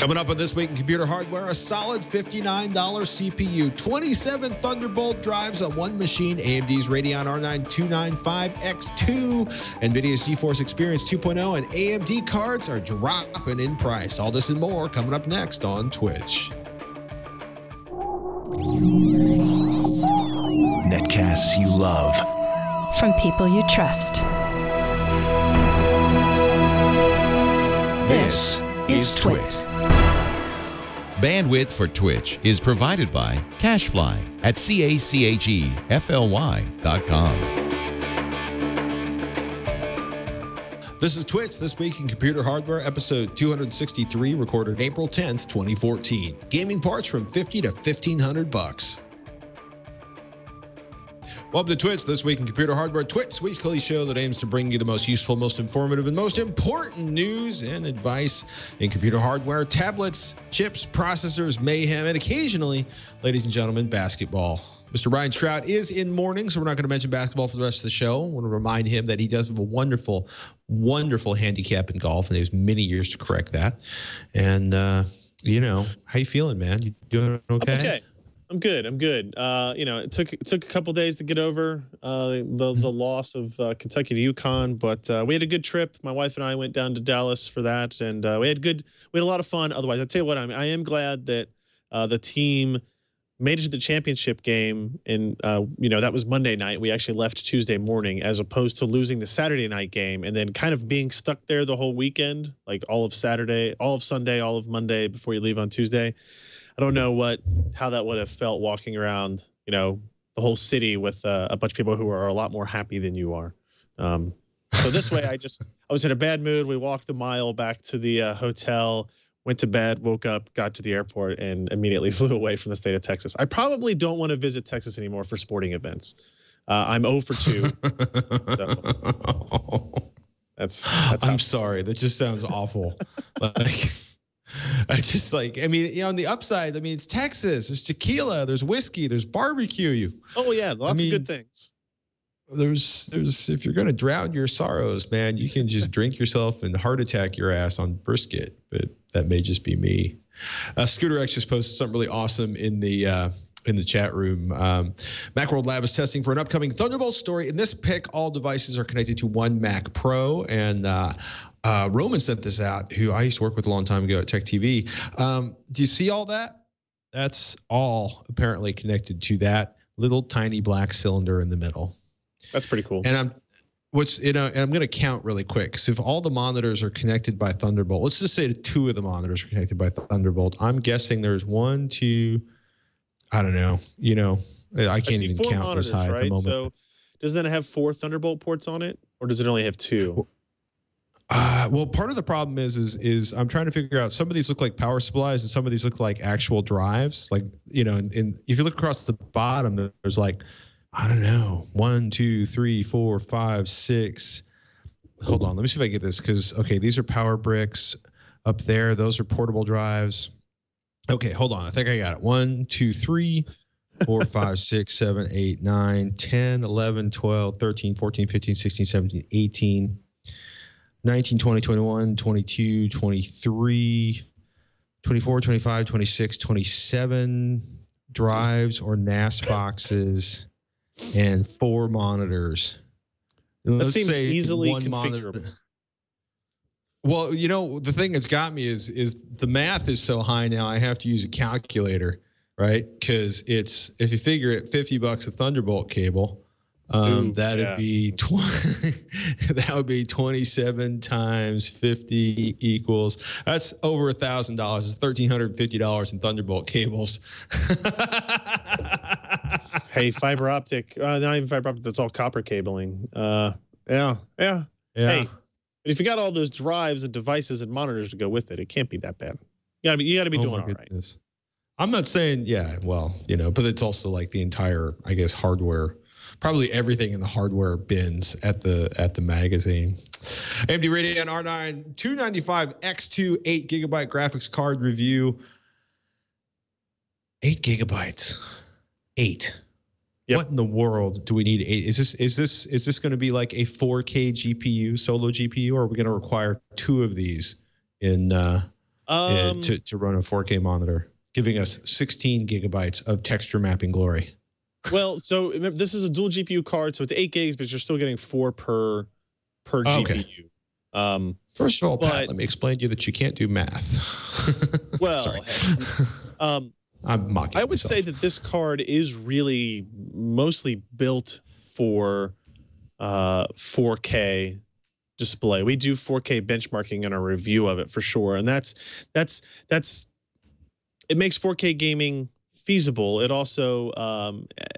Coming up on This Week in Computer Hardware, a solid $59 CPU, 27 Thunderbolt drives on one machine, AMD's Radeon R9 295X2, NVIDIA's GeForce Experience 2.0, and AMD cards are dropping in price. All this and more coming up next on Twitch. Netcasts you love. From people you trust. This is Twit. Bandwidth for Twitch is provided by CacheFly at CACHEFLY.com. This is Twitch, This Week in Computer Hardware, episode 263, recorded April 10th, 2014. Gaming parts from $50 to $1,500. Welcome to Twitch, This Week in Computer Hardware. Twitch, weekly show that aims to bring you the most useful, most informative, and most important news and advice in computer hardware, tablets, chips, processors, mayhem, and occasionally, ladies and gentlemen, basketball. Mr. Ryan Shrout is in mourning, so we're not going to mention basketball for the rest of the show. I want to remind him that he does have a wonderful, wonderful handicap in golf, and he has many years to correct that. And, you know, how you feeling, man? You doing okay? I'm okay. I'm good. You know, it took a couple days to get over the loss of Kentucky to UConn, but we had a good trip. My wife and I went down to Dallas for that, and we had a lot of fun. Otherwise, I'll tell you what, I am glad that the team made it to the championship game, and you know, that was Monday night. We actually left Tuesday morning, as opposed to losing the Saturday night game and then kind of being stuck there the whole weekend, like all of Saturday, all of Sunday, all of Monday before you leave on Tuesday. I don't know how that would have felt walking around, you know, the whole city with a bunch of people who are a lot more happy than you are. So this way, I was in a bad mood. We walked a mile back to the hotel, went to bed, woke up, got to the airport, and immediately flew away from the state of Texas. I probably don't want to visit Texas anymore for sporting events. I'm 0 for 2. So that's I'm sorry. That just sounds awful. Like, I just like, I mean, you know, on the upside, I mean, it's Texas. There's tequila, there's whiskey, there's barbecue. Oh yeah, lots of good things. There's if you're gonna drown your sorrows, man, you can just drink yourself and heart attack your ass on brisket. But that may just be me. Scooter X just posted something really awesome in the chat room. Macworld Lab is testing for an upcoming Thunderbolt story. In this pick, all devices are connected to one Mac Pro, and Roman sent this out, who I used to work with a long time ago at Tech TV. Do you see all that? That's all apparently connected to that little tiny black cylinder in the middle. That's pretty cool. And I'm going to count really quick, because if all the monitors are connected by Thunderbolt, let's just say that 2 of the monitors are connected by Thunderbolt. I'm guessing there's 1, 2, I don't know. You know, I can't even count this high at the moment. So does that have 4 Thunderbolt ports on it, or does it only have 2? Well, part of the problem is I'm trying to figure out, some of these look like power supplies and some of these look like actual drives. Like, you know, and if you look across the bottom, there's like, I don't know, 1, 2, 3, 4, 5, 6. Hold on, let me see if I get this, because, okay, these are power bricks up there. Those are portable drives. Okay, hold on. I think I got it. 1, 2, 3, 4, 5, 6, 7, 8, 9, 10, 11, 12, 13, 14, 15, 16, 17, 18, 19, 20, 21, 22, 23, 24, 25, 26, 27 drives or NAS boxes, and 4 monitors. That seems easily configurable. Well, you know, the thing that's got me is the math is so high now, I have to use a calculator, right? Because it's, if you figure it, $50 a Thunderbolt cable, that'd be that would be 27 times 50 equals, that's over $1,000. It's $1,350 in Thunderbolt cables. Hey, fiber optic, not even fiber optic, that's all copper cabling. Yeah. Hey, but if you got all those drives and devices and monitors to go with it, it can't be that bad. You gotta be doing all right. I'm not saying, yeah, well, you know, but it's also like the entire, I guess, hardware, probably everything in the hardware bins at the magazine. AMD Radeon R9 295X2 8GB graphics card review. 8 gigabytes. 8. Yep. What in the world do we need 8? Is this going to be like a 4K GPU, solo GPU, or are we going to require 2 of these in to run a 4K monitor, giving us 16 gigabytes of texture mapping glory. Well, so remember, this is a dual GPU card, so it's 8 gigs, but you're still getting 4 per GPU. Okay. First of all, Pat, let me explain to you that you can't do math. Well, sorry. I'm mocking I would myself. say that this card is really mostly built for 4K display. We do 4K benchmarking in our review of it for sure, and that's it makes 4K gaming feasible. It also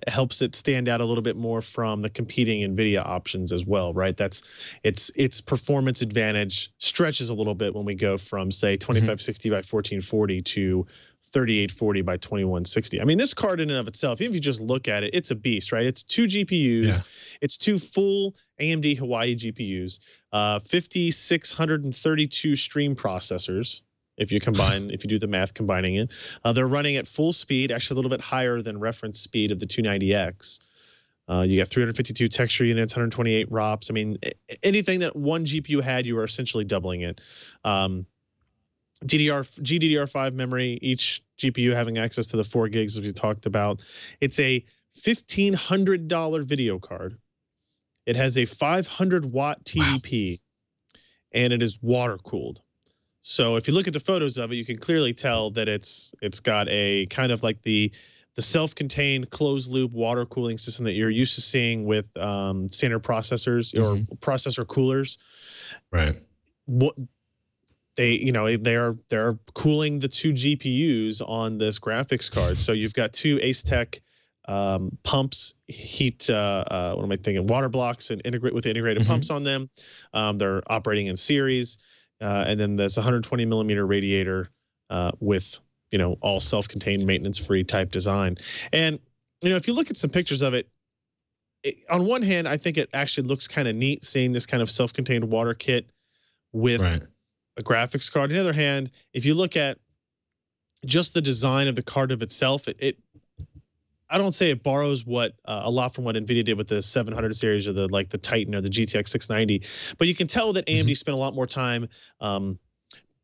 helps it stand out a little bit more from the competing Nvidia options as well, right? That's its performance advantage stretches a little bit when we go from say 2560 by 1440 to 3840 by 2160. I mean, this card in and of itself, even if you just look at it, it's a beast, right? It's 2 GPUs. Yeah. It's 2 full AMD Hawaii GPUs, 5632 stream processors. If you do the math combining it, they're running at full speed, actually a little bit higher than reference speed of the 290X. You got 352 texture units, 128 ROPs. I mean, anything that one GPU had, you are essentially doubling it. GDDR5 memory, each GPU having access to the 4 gigs as we talked about. It's a $1,500 video card. It has a 500 watt TDP, and it is water cooled. So if you look at the photos of it, you can clearly tell that it's got a kind of like the self-contained closed loop water cooling system that you're used to seeing with standard processors or processor coolers. Right. What they're cooling the 2 GPUs on this graphics card. So you've got 2 Acetec pumps, what am I thinking? Water blocks and integrated pumps on them. They're operating in series. And then there's a 120 millimeter radiator with, all self-contained maintenance-free type design. And, if you look at some pictures of it, on one hand, I think it actually looks kind of neat seeing this kind of self-contained water kit with a graphics card. On the other hand, if you look at just the design of the card of itself, I don't say it borrows a lot from what Nvidia did with the 700 series or the Titan or the GTX 690, but you can tell that AMD spent a lot more time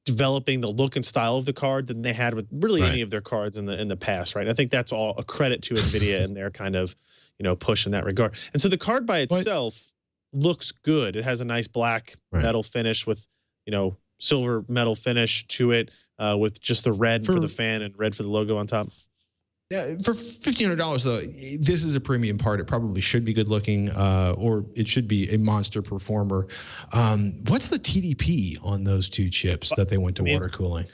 developing the look and style of the card than they had with really any of their cards in the past, right? I think that's all a credit to Nvidia and their kind of push in that regard. And so the card by itself looks good. It has a nice black metal finish with silver metal finish to it with just the red for the fan and red for the logo on top. Yeah, for $1,500 though, this is a premium part. It probably should be good looking, or it should be a monster performer. What's the TDP on those 2 chips that they went to water cooling?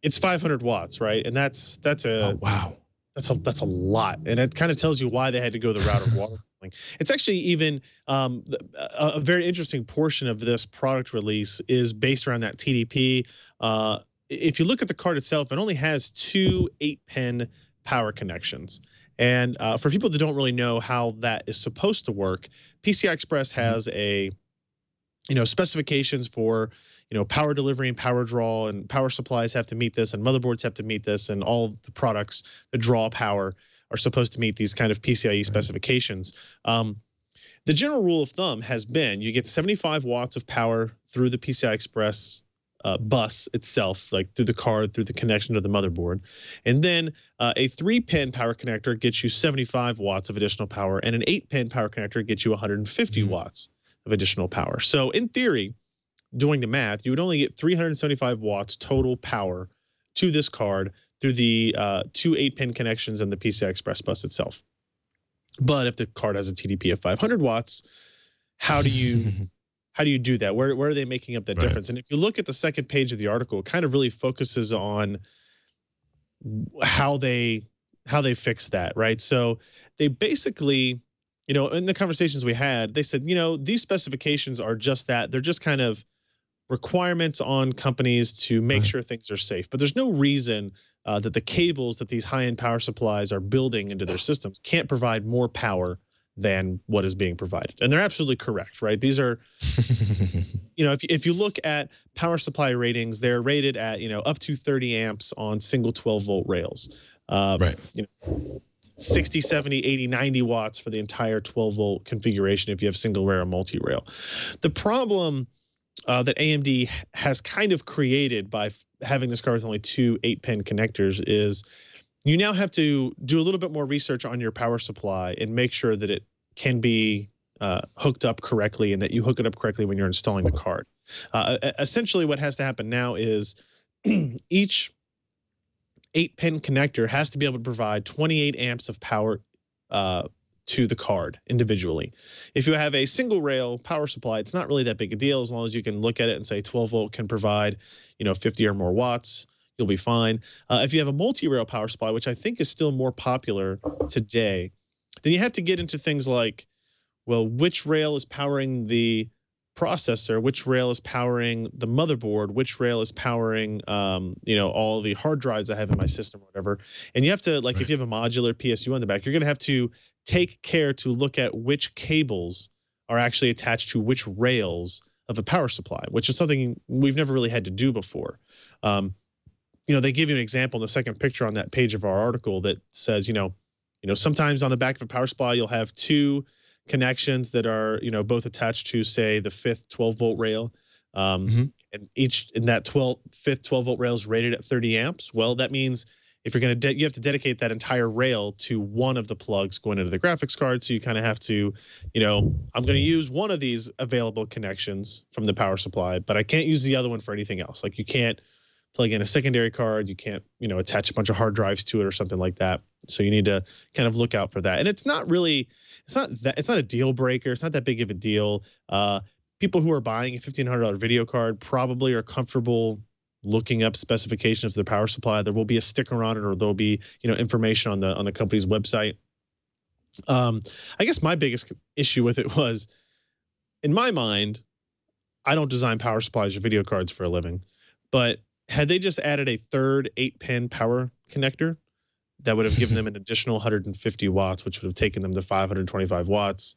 It's 500 watts, right? And that's a wow. That's a lot, and it kind of tells you why they had to go the route of water cooling. It's actually even a very interesting portion of this product release is based around that TDP. If you look at the card itself, it only has 2 8-pin power connections. And for people that don't really know how that is supposed to work, PCI Express has specifications for, power delivery and power draw, and power supplies have to meet this, and motherboards have to meet this, and all the products that draw power are supposed to meet these kind of PCIe specifications. The general rule of thumb has been you get 75 watts of power through the PCI Express bus itself, like through the card, through the connection to the motherboard. And then a 3-pin power connector gets you 75 watts of additional power, and an 8-pin power connector gets you 150 watts of additional power. So in theory, doing the math, you would only get 375 watts total power to this card through the 2 8-pin connections and the PCI Express bus itself. But if the card has a TDP of 500 watts, how do you do that? Where are they making up that difference? And if you look at the second page of the article, it kind of really focuses on how they fix that, right? So they basically, in the conversations we had, they said, these specifications are just that. They're just kind of requirements on companies to make sure things are safe. But there's no reason that the cables that these high-end power supplies are building into their systems can't provide more power than what is being provided. And they're absolutely correct, right? These are, if you look at power supply ratings, they're rated at, up to 30 amps on single 12-volt rails. 60, 70, 80, 90 watts for the entire 12-volt configuration if you have single rail or multi-rail. The problem that AMD has kind of created by having this card with only two 8-pin connectors is you now have to do a little bit more research on your power supply and make sure that it can be hooked up correctly and that you hook it up correctly when you're installing the card. Essentially, what has to happen now is each 8-pin connector has to be able to provide 28 amps of power to the card individually. If you have a single rail power supply, it's not really that big a deal as long as you can look at it and say 12 volt can provide, 50 or more watts, you'll be fine. If you have a multi-rail power supply, which I think is still more popular today, then you have to get into things like, well, which rail is powering the processor, which rail is powering the motherboard, which rail is powering, all the hard drives I have in my system or whatever. And you have to, like, if you have a modular PSU on the back, you're going to have to take care to look at which cables are actually attached to which rails of a power supply, which is something we've never really had to do before. They give you an example in the second picture on that page of our article that says, sometimes on the back of a power supply, you'll have two connections that are, both attached to, say, the fifth 12-volt rail. And that fifth 12-volt rail is rated at 30 amps. Well, that means if you're going to, you have to dedicate that entire rail to one of the plugs going into the graphics card. So you kind of have to, I'm going to use one of these available connections from the power supply, but I can't use the other one for anything else. Like you can't plug in a secondary card. You can't, attach a bunch of hard drives to it or something like that. So you need to kind of look out for that. And it's not a deal breaker. It's not that big of a deal. People who are buying a $1,500 video card probably are comfortable looking up specifications of the power supply. There will be a sticker on it, or there'll be, information on the company's website. I guess my biggest issue with it was, in my mind, I don't design power supplies or video cards for a living, but had they just added a third 8-pin power connector, that would have given them an additional 150 watts, which would have taken them to 525 watts,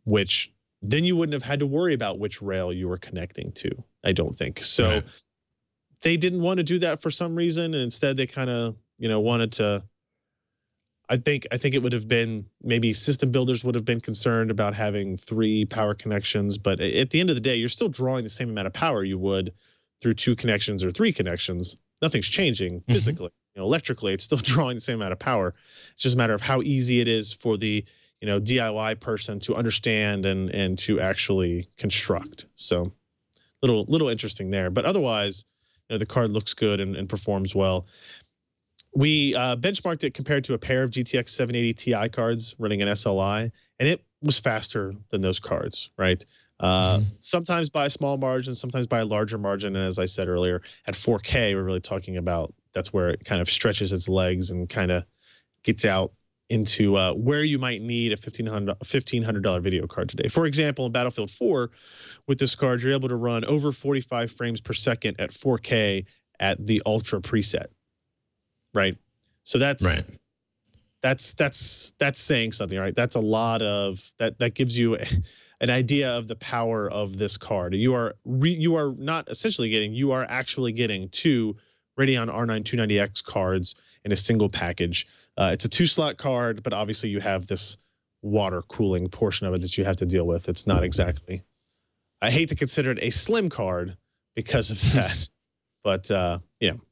which then you wouldn't have had to worry about which rail you were connecting to, I don't think. So right. They didn't want to do that for some reason, and instead they kind of, wanted to, I think it would have been, maybe system builders would have been concerned about having 3 power connections, but at the end of the day, you're still drawing the same amount of power you would through 2 connections or 3 connections. Nothing's changing physically. Electrically, it's still drawing the same amount of power. It's just a matter of how easy it is for the, DIY person to understand and to actually construct. So little interesting there, but otherwise, the card looks good and performs well. We benchmarked it compared to a pair of GTX 780 Ti cards running an SLI, and it was faster than those cards, right? Sometimes by a small margin, sometimes by a larger margin. And as I said earlier, at 4K, we're really talking about, that's where it kind of stretches its legs and kind of gets out into where you might need a $1,500 video card today. For example, in Battlefield 4, with this card, you're able to run over 45 frames per second at 4K at the Ultra preset, right? So that's right. That's saying something, right? That's a lot of that gives you an idea of the power of this card. You are not essentially getting, you are actually getting 2 Radeon R9 290X cards in a single package. It's a 2-slot card, but obviously you have this water cooling portion of it that you have to deal with. It's not exactly, I hate to consider it a slim card because of that, but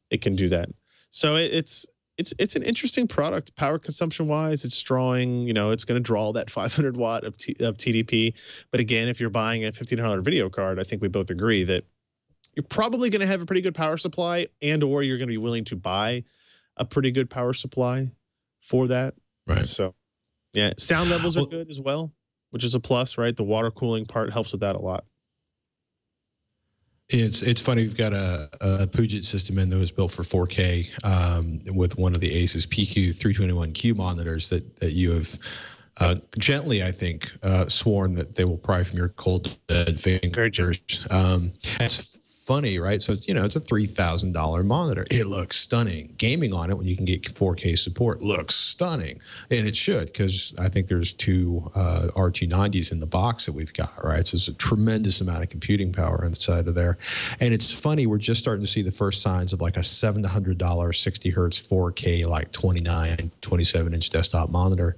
it can do that. So it's an interesting product, power consumption wise. It's drawing, it's going to draw that 500 watt of TDP. But again, if you're buying a $1,500 video card, I think we both agree that you're probably going to have a pretty good power supply, and or you're going to be willing to buy a pretty good power supply for that. Right. So yeah, sound levels are good as well, which is a plus, right? The water cooling part helps with that a lot. It's funny, we've got a Puget system in that was built for 4K with one of the Asus PQ321Q monitors that you have gently, I think, sworn that they will pry from your cold dead fingers. It's funny, right? So it's, you know, it's a $3,000 monitor. It looks stunning. Gaming on it when you can get 4K support looks stunning, and it should, because I think there's two R290s in the box that we've got, right? So it's a tremendous amount of computing power inside of there. And it's funny, we're just starting to see the first signs of like a $700 60 hertz 4K, like 29, 27-inch desktop monitor.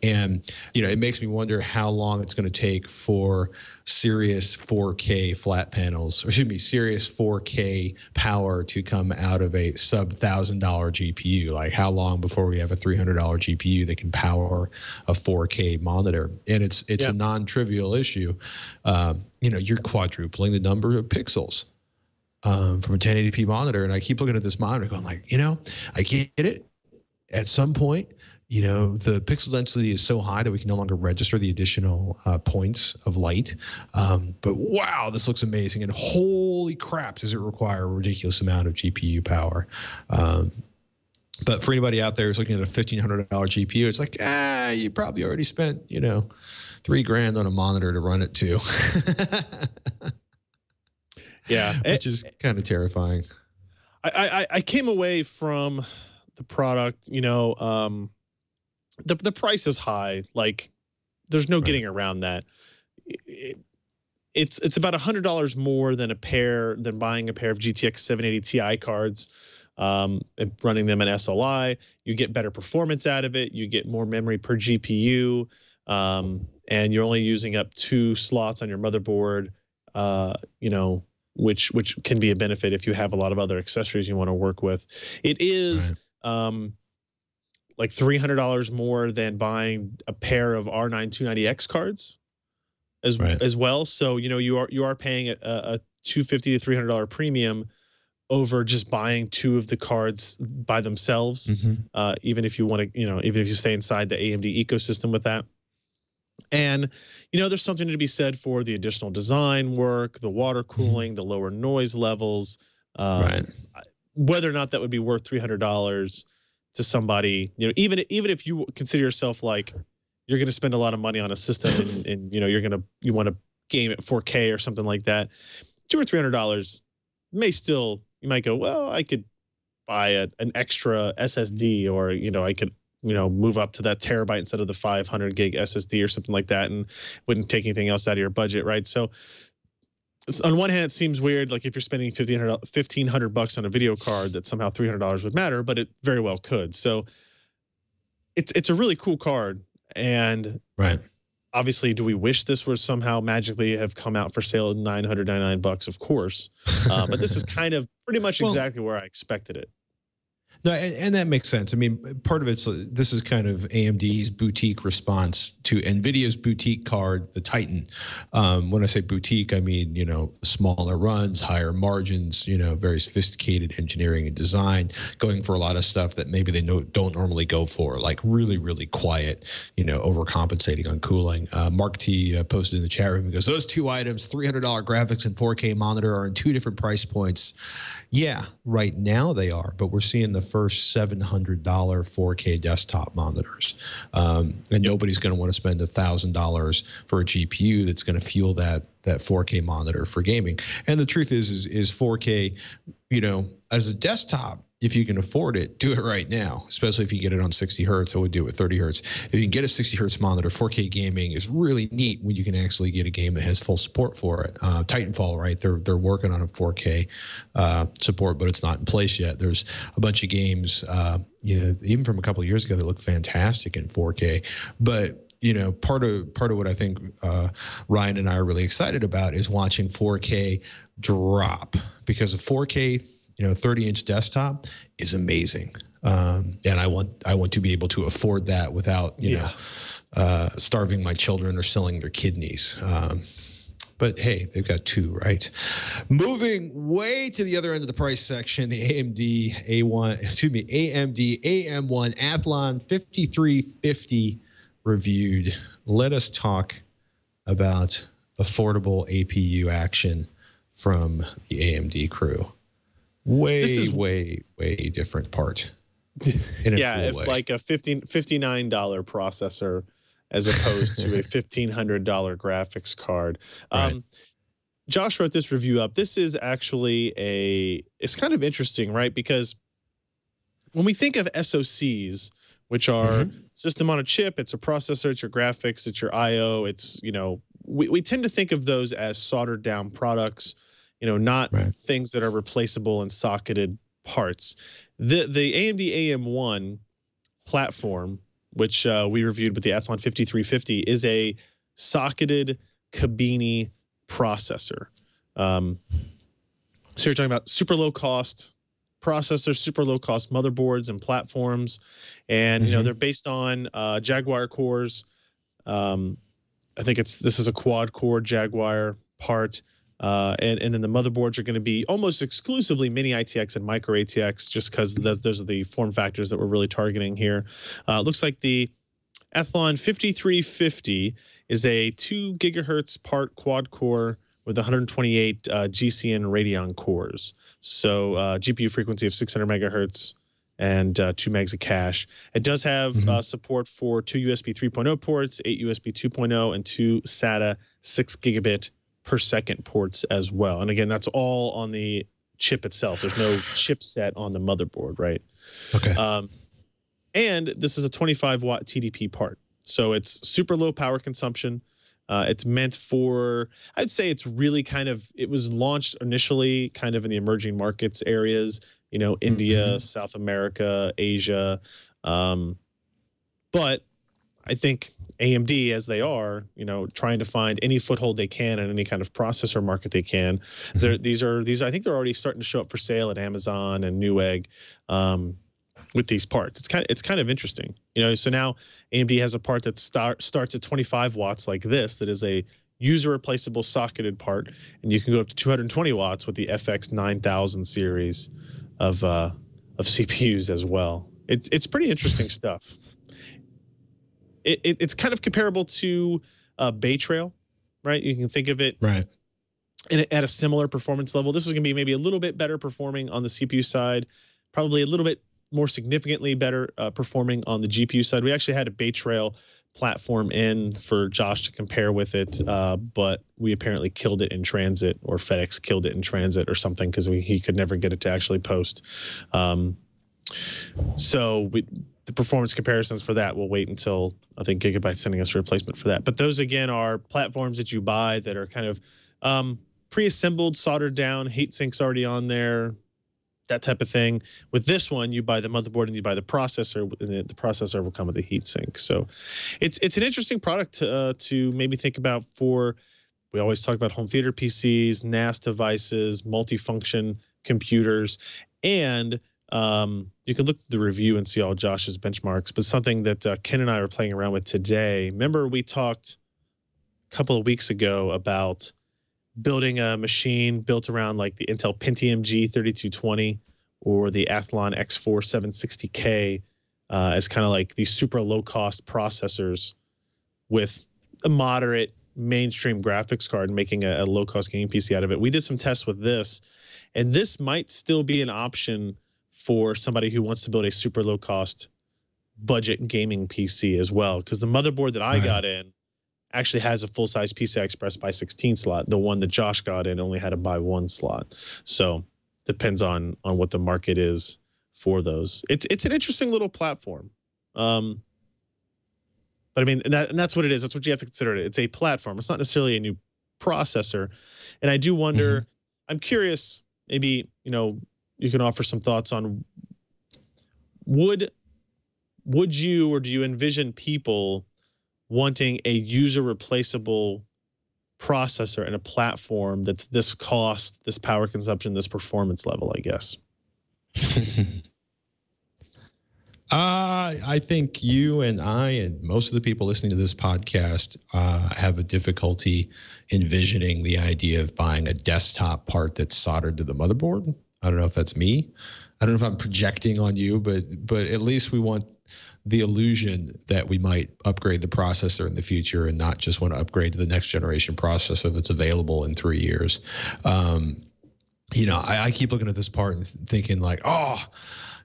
And, you know, it makes me wonder how long it's going to take for serious 4K flat panels, or excuse me, serious 4K power to come out of a sub $1,000 GPU. Like, how long before we have a $300 GPU that can power a 4K monitor? And it's a non-trivial issue. You know, you're quadrupling the number of pixels from a 1080p monitor. And I keep looking at this monitor going like, you know, I get it. At some point, you know, the pixel density is so high that we can no longer register the additional points of light. But wow, this looks amazing. And holy crap, does it require a ridiculous amount of GPU power. But for anybody out there who's looking at a $1,500 GPU, it's like, you probably already spent, you know, $3,000 on a monitor to run it to. Yeah. Which is kind of terrifying. I came away from the product, you know, the price is high. Like, there's no getting around that. It's about $100 more than buying a pair of GTX 780 Ti cards, and running them in SLI. You get better performance out of it. You get more memory per GPU, and you're only using up 2 slots on your motherboard. You know, which can be a benefit if you have a lot of other accessories you want to work with. It is. Right. Like $300 more than buying a pair of R9 290X cards as well. So, you know, you are paying a $250 to $300 premium over just buying 2 of the cards by themselves. Even if you want to, you know, even if you stay inside the AMD ecosystem with that. And, you know, there's something to be said for the additional design work, the water cooling, the lower noise levels, whether or not that would be worth $300 to somebody, you know, even if you consider yourself like you're going to spend a lot of money on a system and you know, you want to game at 4K or something like that, $200 or $300 you might go, well, I could buy an extra SSD, or, you know, I could, you know, move up to that terabyte instead of the 500 gig SSD or something like that, and wouldn't take anything else out of your budget, right? So on one hand, it seems weird, like if you're spending $1,500 on a video card, that somehow $300 would matter, but it very well could. So it's a really cool card, and obviously, do we wish this was somehow magically have come out for sale at $999? Of course, but this is kind of pretty much exactly where I expected it. No, and that makes sense. I mean, part of this is kind of AMD's boutique response to NVIDIA's boutique card, the Titan. When I say boutique, I mean, you know, smaller runs, higher margins, you know, very sophisticated engineering and design, going for a lot of stuff that maybe they don't normally go for, like really, really quiet, you know, overcompensating on cooling. Mark T posted in the chat room, he goes, those 2 items, $300 graphics and 4K monitor, are in 2 different price points. Yeah, right now they are, but we're seeing the first $700 4K desktop monitors, and nobody's going to want to spend $1,000 for a GPU that's going to fuel that 4K monitor for gaming. And the truth is 4K, you know, as a desktop, if you can afford it, do it right now, especially if you get it on 60 hertz. I would do it with 30 hertz. If you can get a 60 hertz monitor, 4K gaming is really neat when you can actually get a game that has full support for it. Titanfall, right? They're working on a 4K support, but it's not in place yet. There's a bunch of games, you know, even from a couple of years ago that look fantastic in 4K. But you know, part of what I think Ryan and I are really excited about is watching 4K drop, because a 4K, you know, 30-inch desktop is amazing, and I want to be able to afford that without you know starving my children or selling their kidneys. But hey, they've got 2, right? Moving way to the other end of the price section, the AMD AM1 Athlon 5350 reviewed. Let us talk about affordable APU action from the AMD crew. Way different part. Yeah, if like a $59 processor as opposed to a $1,500 graphics card. Josh wrote this review up. This is actually it's kind of interesting, right? Because when we think of SoCs, which are system on a chip, it's a processor, it's your graphics, it's your IO, it's, we tend to think of those as soldered down products, not things that are replaceable and socketed parts. The AMD AM1 platform, which we reviewed with the Athlon 5350, is a socketed Kabini processor. So you're talking about super low cost processors, super low cost motherboards and platforms, and they're based on Jaguar cores. I think this is a quad core Jaguar part, and then the motherboards are going to be almost exclusively mini ITX and micro ATX, just because those are the form factors that we're really targeting here. Looks like the Athlon 5350 is a 2 gigahertz part quad core with 128 GCN Radeon cores. So GPU frequency of 600 megahertz and 2 megs of cache. It does have support for 2 USB 3.0 ports, 8 USB 2.0, and 2 SATA 6 gigabit per second ports as well. And again, that's all on the chip itself. There's no chipset on the motherboard, right? Okay. And this is a 25 watt TDP part. So it's super low power consumption. It's meant for, I'd say it's really it was launched initially kind of in the emerging markets areas, India, South America, Asia. But I think AMD, as they are, trying to find any foothold they can in any kind of processor market they can. These I think they're already starting to show up for sale at Amazon and Newegg. With these parts, it's kind of interesting, So now AMD has a part that starts at 25 watts like this, that is a user replaceable socketed part, and you can go up to 220 watts with the FX 9000 series of CPUs as well. It's pretty interesting stuff. It's kind of comparable to Bay Trail, right? You can think of it at a similar performance level. This is going to be maybe a little bit better performing on the CPU side, probably a little bit more significantly better performing on the GPU side. We actually had a Bay Trail platform in for Josh to compare with it, but we apparently killed it in transit, or FedEx killed it in transit or something, because he could never get it to actually post. So the performance comparisons for that, we'll wait until I think Gigabyte's sending us a replacement for that. But those, again, are platforms that you buy that are kind of pre-assembled, soldered down, heat sinks already on there, that type of thing. With this one, you buy the motherboard and you buy the processor, and the processor will come with a heatsink. So it's an interesting product to maybe think about for, we always talk about home theater PCs, NAS devices, multifunction computers, and you can look at the review and see all Josh's benchmarks, but something that Ken and I are playing around with today. Remember, we talked a couple of weeks ago about building a machine built around like the Intel Pentium G3220 or the Athlon X4 760K as kind of like these super low-cost processors with a moderate mainstream graphics card and making a low-cost gaming PC out of it. We did some tests with this, and this might still be an option for somebody who wants to build a super low-cost budget gaming PC as well, because the motherboard that I got in actually has a full-size PCI Express by 16 slot. The one that Josh got in only had a by 1 slot. So depends on what the market is for those. It's an interesting little platform. But I mean, and that's what it is. That's what you have to consider it. It's a platform. It's not necessarily a new processor. And I do wonder, I'm curious, maybe, you can offer some thoughts on, would you, or do you envision people wanting a user replaceable processor and a platform that's this cost, this power consumption, this performance level, I guess? I think you and I and most of the people listening to this podcast have a difficulty envisioning the idea of buying a desktop part that's soldered to the motherboard. I don't know if that's me. I don't know if I'm projecting on you, but at least we want the illusion that we might upgrade the processor in the future and not just want to upgrade to the next generation processor that's available in 3 years. you know, I keep looking at this part and thinking like, oh,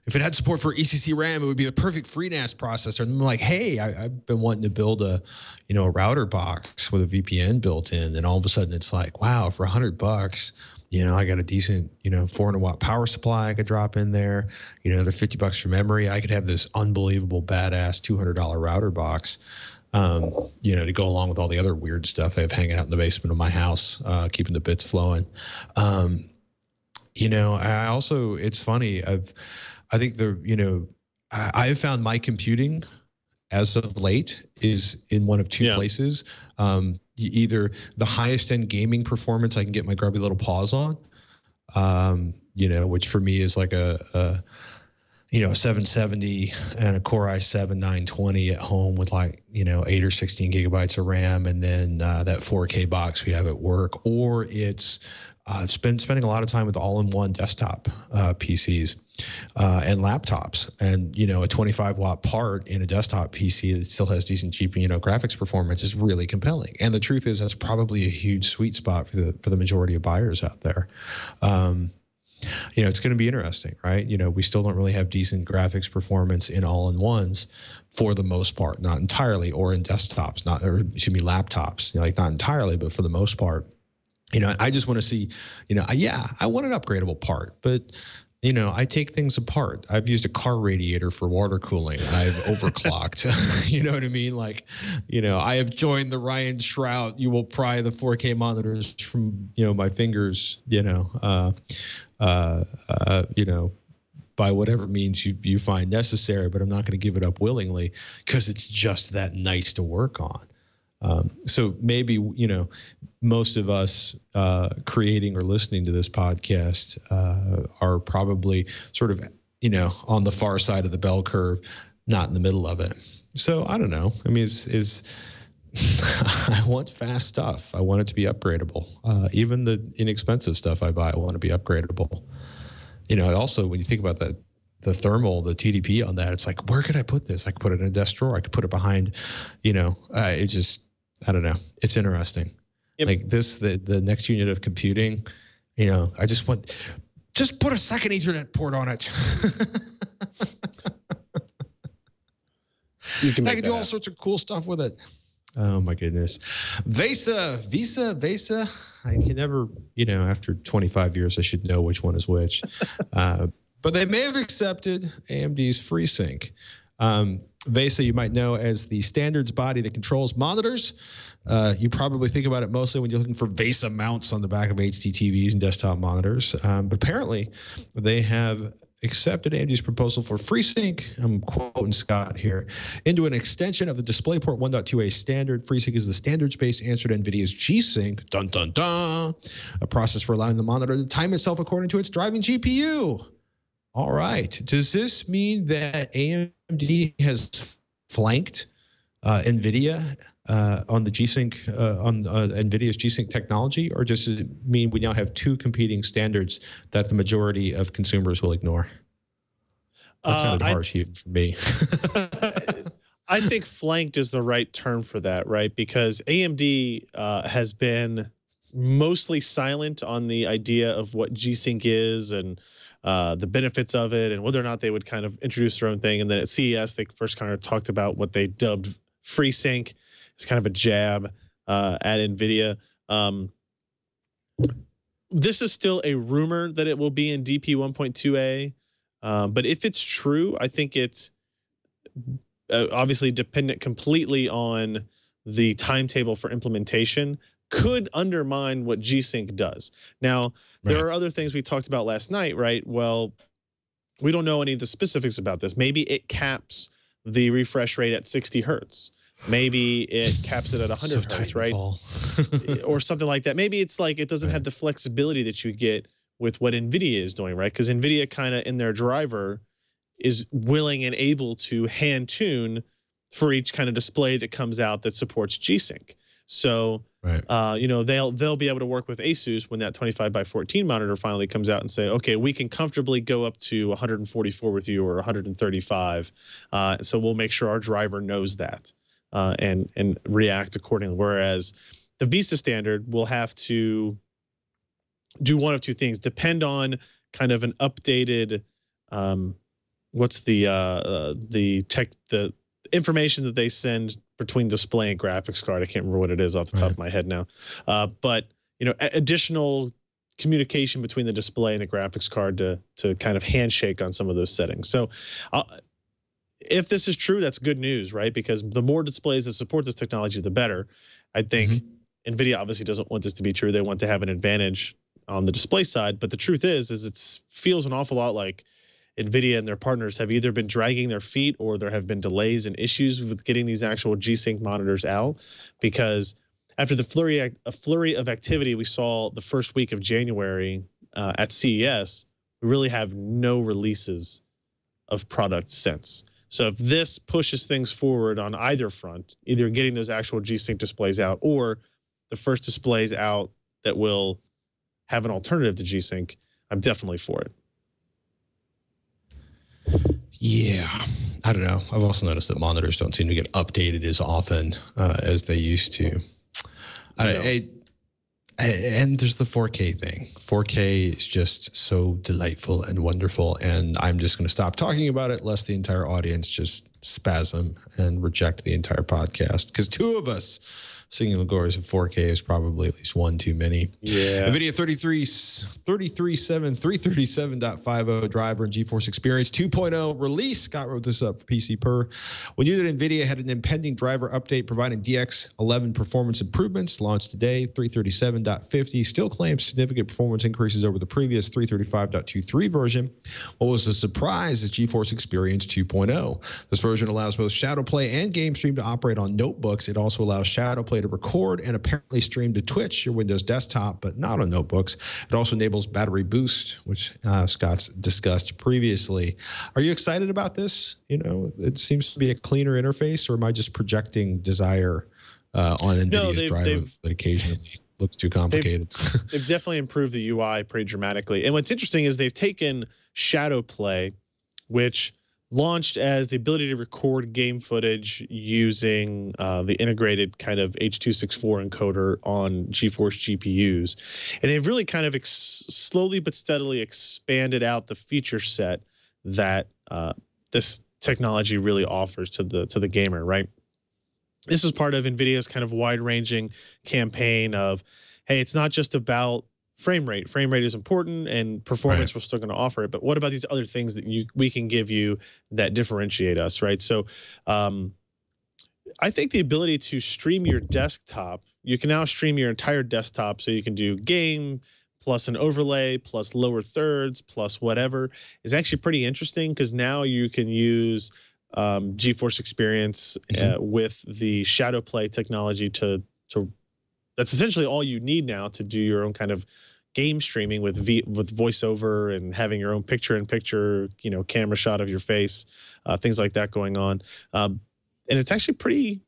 if it had support for ECC RAM, it would be the perfect FreeNAS processor. And I'm like, hey, I've been wanting to build a, you know, a router box with a VPN built in. And all of a sudden it's like, wow, for $100, you know, I got a decent, you know, 400-watt power supply I could drop in there. You know, another $50 for memory. I could have this unbelievable badass $200 router box, you know, to go along with all the other weird stuff I have hanging out in the basement of my house, keeping the bits flowing. You know, I also, it's funny. I think you know, I've found my computing as of late is in one of two places. Either the highest end gaming performance I can get my grubby little paws on, you know, which for me is like a you know, a 770 and a Core i7 920 at home with like, you know, 8 or 16 gigabytes of RAM, and then that 4K box we have at work. Or it's spending a lot of time with all-in-one desktop PCs and laptops, and you know, a 25-watt part in a desktop PC that still has decent GPU, you know, graphics performance is really compelling. And the truth is, that's probably a huge sweet spot for the majority of buyers out there. You know, it's going to be interesting, right? You know, we still don't really have decent graphics performance in all-in-ones for the most part, not entirely, or in desktops, or excuse me, laptops, you know, like not entirely, but for the most part. You know, I just want to see, you know, yeah, I want an upgradable part, but you know, I take things apart. I've used a car radiator for water cooling. I've overclocked. You know what I mean? like, you know, I have joined the Ryan Shrout. You will pry the 4K monitors from, you know, my fingers, you know, by whatever means you find necessary, but I'm not going to give it up willingly because it's just that nice to work on. So maybe, you know, most of us creating or listening to this podcast are probably sort of, you know, on the far side of the bell curve, not in the middle of it. So I don't know. I mean, I want fast stuff. I want it to be upgradable. Even the inexpensive stuff I buy, I want to be upgradable. You know, also when you think about that, the thermal, the TDP on that, it's like, where could I put this? I could put it in a desk drawer. I could put it behind, you know, it just, I don't know. It's interesting. Yep. Like this, the next unit of computing, you know, I just put a second Ethernet port on it. You can I can do all sorts of cool stuff with it. Oh my goodness. Vesa. I can never, you know, after 25 years, I should know which one is which. But they may have accepted AMD's FreeSync. Vesa, you might know as the standards body that controls monitors. You probably think about it mostly when you're looking for Vesa mounts on the back of HD TVs and desktop monitors. But apparently, they have accepted AMD's proposal for FreeSync, I'm quoting Scott here, into an extension of the DisplayPort 1.2a standard. FreeSync is the standards-based answer to NVIDIA's G-Sync, dun dun dun, a process for allowing the monitor to time itself according to its driving GPU. All right. Does this mean that AMD has flanked NVIDIA on the G-Sync, on NVIDIA's G-Sync technology, or does it mean we now have two competing standards that the majority of consumers will ignore? That sounded harsh even for me. I think flanked is the right term for that, right? Because AMD has been mostly silent on the idea of what G-Sync is and the benefits of it and whether or not they would kind of introduce their own thing. And then at CES, they first kind of talked about what they dubbed FreeSync. It's kind of a jab at NVIDIA. This is still a rumor that it will be in DP 1.2a. But if it's true, I think it's obviously dependent completely on the timetable for implementation, could undermine what G-Sync does. Now, there are other things we talked about last night, right? Well, we don't know any of the specifics about this. Maybe it caps the refresh rate at 60 hertz. Maybe it caps it at 100 hertz, right? Or something like that. Maybe it's like it doesn't have the flexibility that you get with what NVIDIA is doing, right? Because NVIDIA kind of in their driver is willing and able to hand tune for each kind of display that comes out that supports G-Sync. So, you know, they'll be able to work with ASUS when that 25x14 monitor finally comes out and say, okay, we can comfortably go up to 144 with you or 135. So we'll make sure our driver knows that and react accordingly. Whereas the Vesa standard will have to do one of two things: depend on kind of an updated, what's the information that they send between display and graphics card. I can't remember what it is off the top of my head now, but additional communication between the display and the graphics card to kind of handshake on some of those settings. So if this is true, that's good news, right? Because the more displays that support this technology, the better. I think Nvidia obviously doesn't want this to be true. They want to have an advantage on the display side. But the truth is it feels an awful lot like Nvidia and their partners have either been dragging their feet, or there have been delays and issues with getting these actual G-Sync monitors out. Because after the flurry of activity we saw the first week of January at CES, we really have no releases of products since. So if this pushes things forward on either front, either getting those actual G-Sync displays out, or the first displays out that will have an alternative to G-Sync, I'm definitely for it. Yeah, I don't know. I've also noticed that monitors don't seem to get updated as often as they used to. And there's the 4K thing. 4K is just so delightful and wonderful, and I'm just going to stop talking about it lest the entire audience just spasm and reject the entire podcast, because two of us singing the glories of 4K is probably at least one too many. Yeah. NVIDIA 337.50 driver and GeForce Experience 2.0 release. Scott wrote this up for PC Per. We knew that NVIDIA had an impending driver update providing DX11 performance improvements. Launched today, 337.50 still claims significant performance increases over the previous 335.23 version. What was a surprise is GeForce Experience 2.0. This version allows both Shadow Play and Game Stream to operate on notebooks. It also allows Shadow Play to record and apparently stream to Twitch, your Windows desktop, but not on notebooks. It also enables battery boost, which Scott's discussed previously. Are you excited about this? It seems to be a cleaner interface, or am I just projecting desire on NVIDIA's driver that occasionally looks too complicated? They've definitely improved the UI pretty dramatically. And what's interesting is they've taken Shadow Play, which launched as the ability to record game footage using the integrated kind of H.264 encoder on GeForce GPUs. And they've really kind of slowly but steadily expanded out the feature set that this technology really offers to the gamer, right? This is part of NVIDIA's kind of wide-ranging campaign of, hey, it's not just about frame rate. Frame rate is important, and performance we're still going to offer it. But what about these other things that we can give you that differentiate us, right? So I think the ability to stream your desktop, you can now stream your entire desktop, so you can do game plus an overlay plus lower thirds plus whatever, is actually pretty interesting, because now you can use GeForce Experience with the Shadow Play technology to that's essentially all you need now to do your own kind of game streaming with voiceover and having your own picture-in-picture, camera shot of your face, things like that going on. And it's actually pretty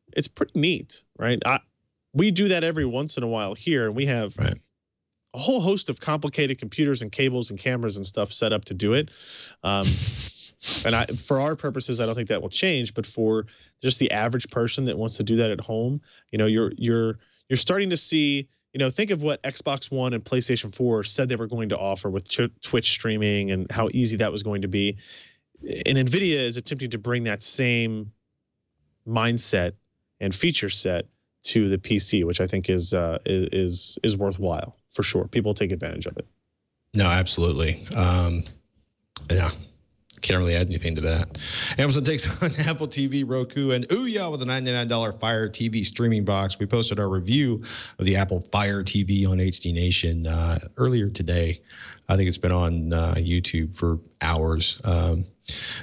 neat, right? We do that every once in a while here, and we have a whole host of complicated computers and cables and cameras and stuff set up to do it. And for our purposes, I don't think that will change. But for just the average person that wants to do that at home, you're starting to see, think of what Xbox One and PlayStation 4 said they were going to offer with Twitch streaming and how easy that was going to be. And NVIDIA is attempting to bring that same mindset and feature set to the PC, which I think is worthwhile for sure. People take advantage of it. No, absolutely. Yeah. Can't really add anything to that. Amazon takes on Apple TV, Roku, and Ouya with a $99 Fire TV streaming box. We posted our review of the Apple Fire TV on HD Nation earlier today. I think it's been on YouTube for hours.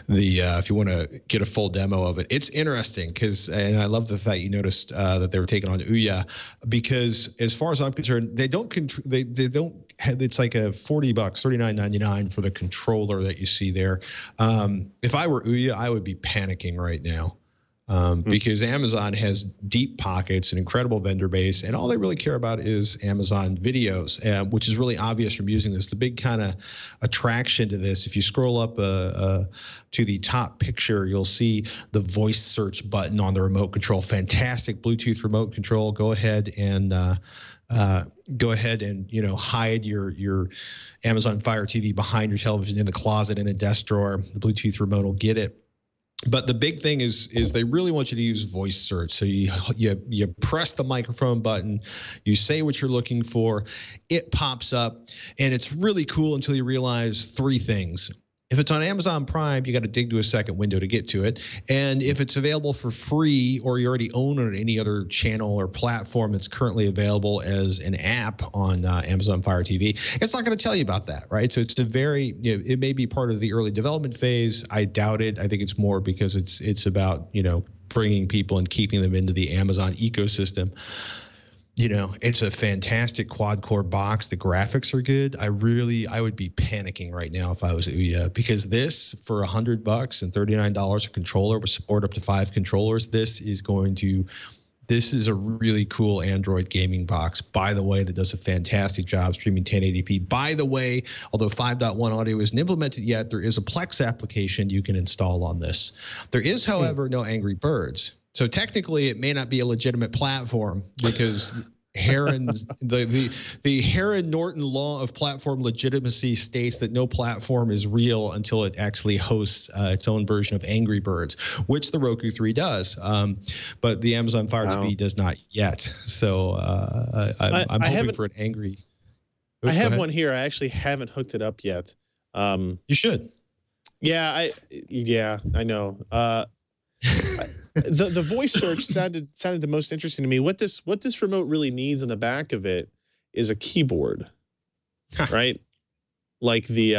If you want to get a full demo of it, it's interesting and I love the fact you noticed that they were taking on Ouya, because as far as I'm concerned, they don't have, it's like a $40, $39.99 for the controller that you see there. If I were Ouya, I would be panicking right now. because Amazon has deep pockets, an incredible vendor base, and all they really care about is Amazon videos, which is really obvious from using this. The big kind of attraction to this, if you scroll up to the top picture, you'll see the voice search button on the remote control. Fantastic Bluetooth remote control. Go ahead and hide your Amazon Fire TV behind your television in the closet in a desk drawer. The Bluetooth remote will get it. But the big thing is they really want you to use voice search. So you press the microphone button, you say what you're looking for, it pops up, and it's really cool until you realize three things. If it's on Amazon Prime, you got to dig to a second window to get to it. And if it's available for free or you already own it on any other channel or platform that's currently available as an app on Amazon Fire TV, it's not going to tell you about that, right? So it's a very, it may be part of the early development phase. I doubt it. I think it's more because it's about, bringing people and keeping them into the Amazon ecosystem. It's a fantastic quad-core box. The graphics are good. I would be panicking right now if I was Ouya, because this, for $100 and $39 a controller with support up to 5 controllers, this is a really cool Android gaming box, by the way, that does a fantastic job streaming 1080p. By the way, although 5.1 audio isn't implemented yet, there is a Plex application you can install on this. There is, however, no Angry Birds. So technically, it may not be a legitimate platform because the Heron-Norton law of platform legitimacy states that no platform is real until it actually hosts its own version of Angry Birds, which the Roku 3 does, but the Amazon Fire TV does not yet. So I'm hoping for an Angry. I have one here. I actually haven't hooked it up yet. You should. Yeah, I know. The voice search sounded the most interesting to me. What this remote really needs on the back of it is a keyboard, right? Like the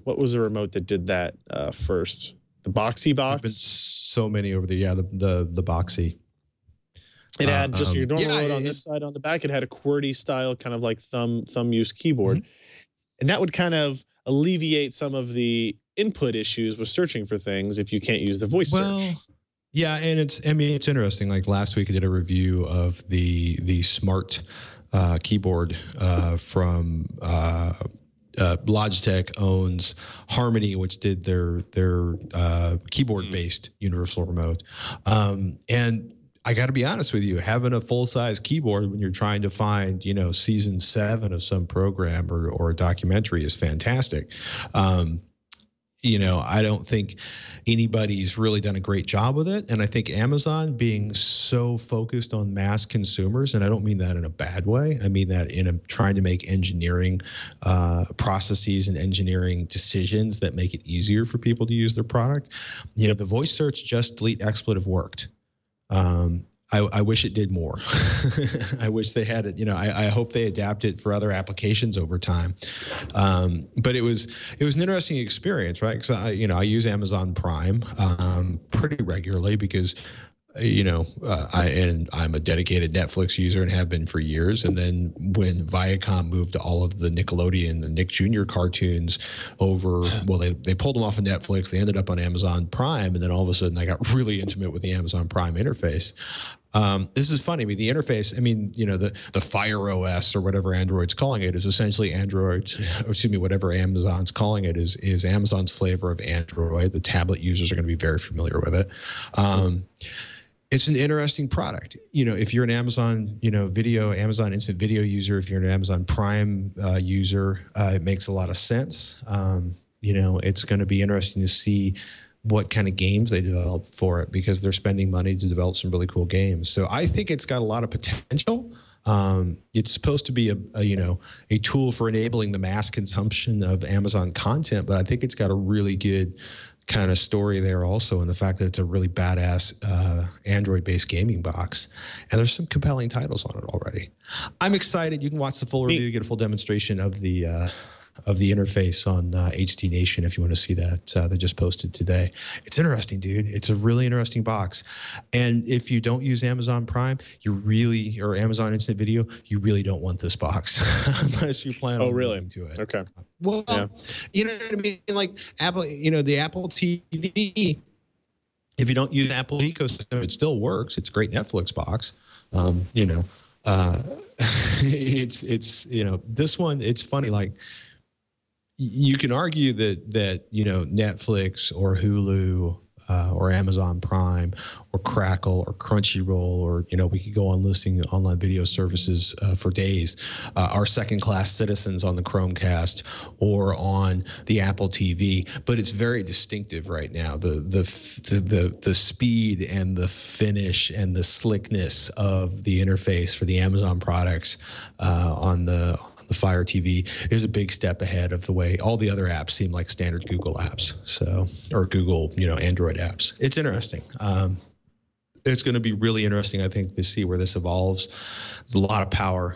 what was the remote that did that first? The Boxy box. There's been so many over the Boxy. It had just your normal remote on this side. On the back, it had a QWERTY style kind of like thumb use keyboard, and that would kind of alleviate some of the input issues with searching for things if you can't use the voice search. Yeah, and it's interesting. Like last week, I did a review of the smart keyboard from Logitech owns Harmony, which did their keyboard-based universal remote. And I got to be honest with you, having a full-size keyboard when you're trying to find, season 7 of some program or a documentary is fantastic. I don't think anybody's really done a great job with it. And I think Amazon being so focused on mass consumers, and I don't mean that in a bad way. I mean that in trying to make engineering processes and engineering decisions that make it easier for people to use their product. The voice search just delete expletive worked. I wish it did more. I wish they had it. I hope they adapt it for other applications over time. But it was an interesting experience, right? Because I use Amazon Prime pretty regularly because I'm a dedicated Netflix user and have been for years. And then when Viacom moved to all of the Nickelodeon, the Nick Jr. cartoons over, well, they pulled them off of Netflix. They ended up on Amazon Prime. And then all of a sudden I got really intimate with the Amazon Prime interface. This is funny. I mean, the interface, the Fire OS or whatever Android's calling it is essentially whatever Amazon's calling it is Amazon's flavor of Android. The tablet users are going to be very familiar with it. It's an interesting product. If you're an Amazon, Amazon Instant Video user, if you're an Amazon Prime user, it makes a lot of sense. It's going to be interesting to see what kind of games they develop for it because they're spending money to develop some really cool games. So I think it's got a lot of potential. It's supposed to be a tool for enabling the mass consumption of Amazon content, but I think it's got a really good kind of story there also, and the fact that it's a really badass Android-based gaming box, and there's some compelling titles on it already. I'm excited. You can watch the full review, get a full demonstration of the interface on HD Nation if you want to see that. They just posted today. It's interesting, dude. It's a really interesting box. And if you don't use Amazon Prime, or Amazon Instant Video, you really don't want this box unless you plan on moving to it. Okay. Well, you know what I mean? Like Apple, the Apple TV If you don't use Apple ecosystem, it still works. It's a great Netflix box. It's this one. It's funny. Like you can argue that Netflix or Hulu or Amazon Prime or Crackle or Crunchyroll, or we could go on listing online video services for days, are second-class citizens on the Chromecast or on the Apple TV. But it's very distinctive right now. The speed and the finish and the slickness of the interface for the Amazon products on the Fire TV is a big step ahead of the way all the other apps seem like standard Google apps. So, or Google, Android apps. It's interesting. It's going to be really interesting, I think, to see where this evolves. There's a lot of power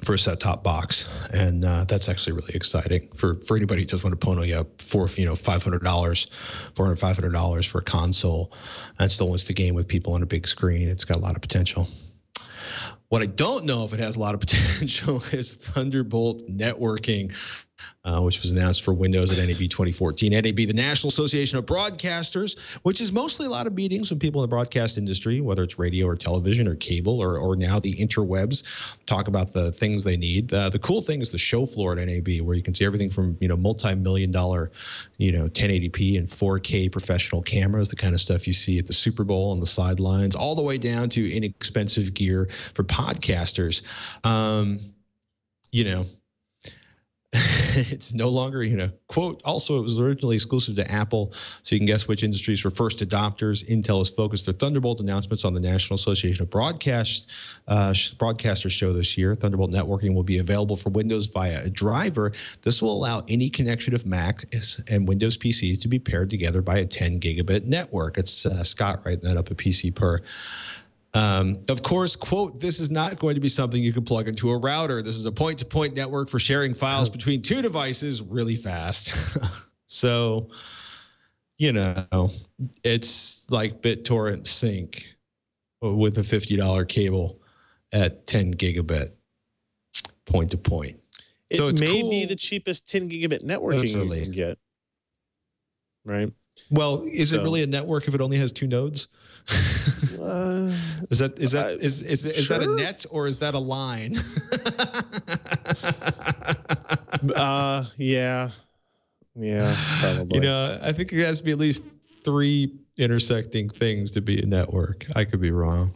for a set-top box, and that's actually really exciting for anybody who just want to pony up for $500 for a console and still wants to game with people on a big screen. It's got a lot of potential. What I don't know if it has a lot of potential is Thunderbolt networking, which was announced for Windows at NAB 2014. NAB, the National Association of Broadcasters, which is mostly a lot of meetings with people in the broadcast industry, whether it's radio or television or cable or now the interwebs, talk about the things they need. The cool thing is the show floor at NAB, where you can see everything from multi-million-dollar 1080p and 4K professional cameras, the kind of stuff you see at the Super Bowl on the sidelines, all the way down to inexpensive gear for podcasters. It's no longer, quote, also it was originally exclusive to Apple, so you can guess which industries were first adopters. Intel has focused their Thunderbolt announcements on the National Association of Broadcasters show this year. Thunderbolt networking will be available for Windows via a driver. This will allow any connection of Mac and Windows PCs to be paired together by a 10 gigabit network. It's Scott writing that up at PC Per. Of course, quote, this is not going to be something you can plug into a router. This is a point-to-point network for sharing files between two devices really fast. So, it's like BitTorrent Sync with a $50 cable at 10 gigabit point-to-point. So it may cool. be the cheapest 10 gigabit networking you can get. Right? Well, is it really a network if it only has two nodes? Is that a net or is that a line? Yeah, probably. I think it has to be at least three intersecting things to be a network. I could be wrong.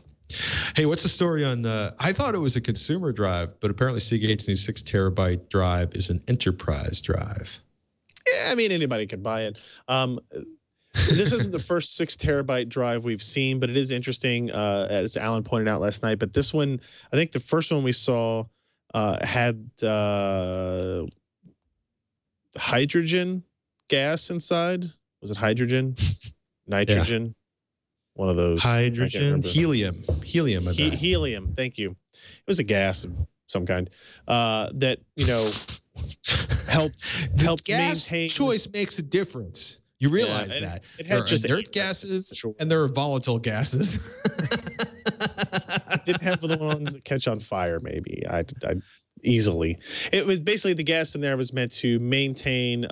Hey, what's the story on I thought it was a consumer drive, but apparently Seagate's new 6 terabyte drive is an enterprise drive. Yeah, I mean, anybody could buy it. This isn't the first 6 terabyte drive we've seen, but it is interesting, as Alan pointed out last night. But this one, I think the first one we saw had hydrogen gas inside. Was it hydrogen? Nitrogen? Yeah. One of those. Hydrogen? Helium. Helium, I bet. Helium, thank you. It was a gas of some kind that, helped gas maintain. Choice makes a difference. You realize that. It had just inert gases and there are volatile gases. It didn't have the ones that catch on fire, maybe. I easily. It was basically the gas in there was meant to maintain,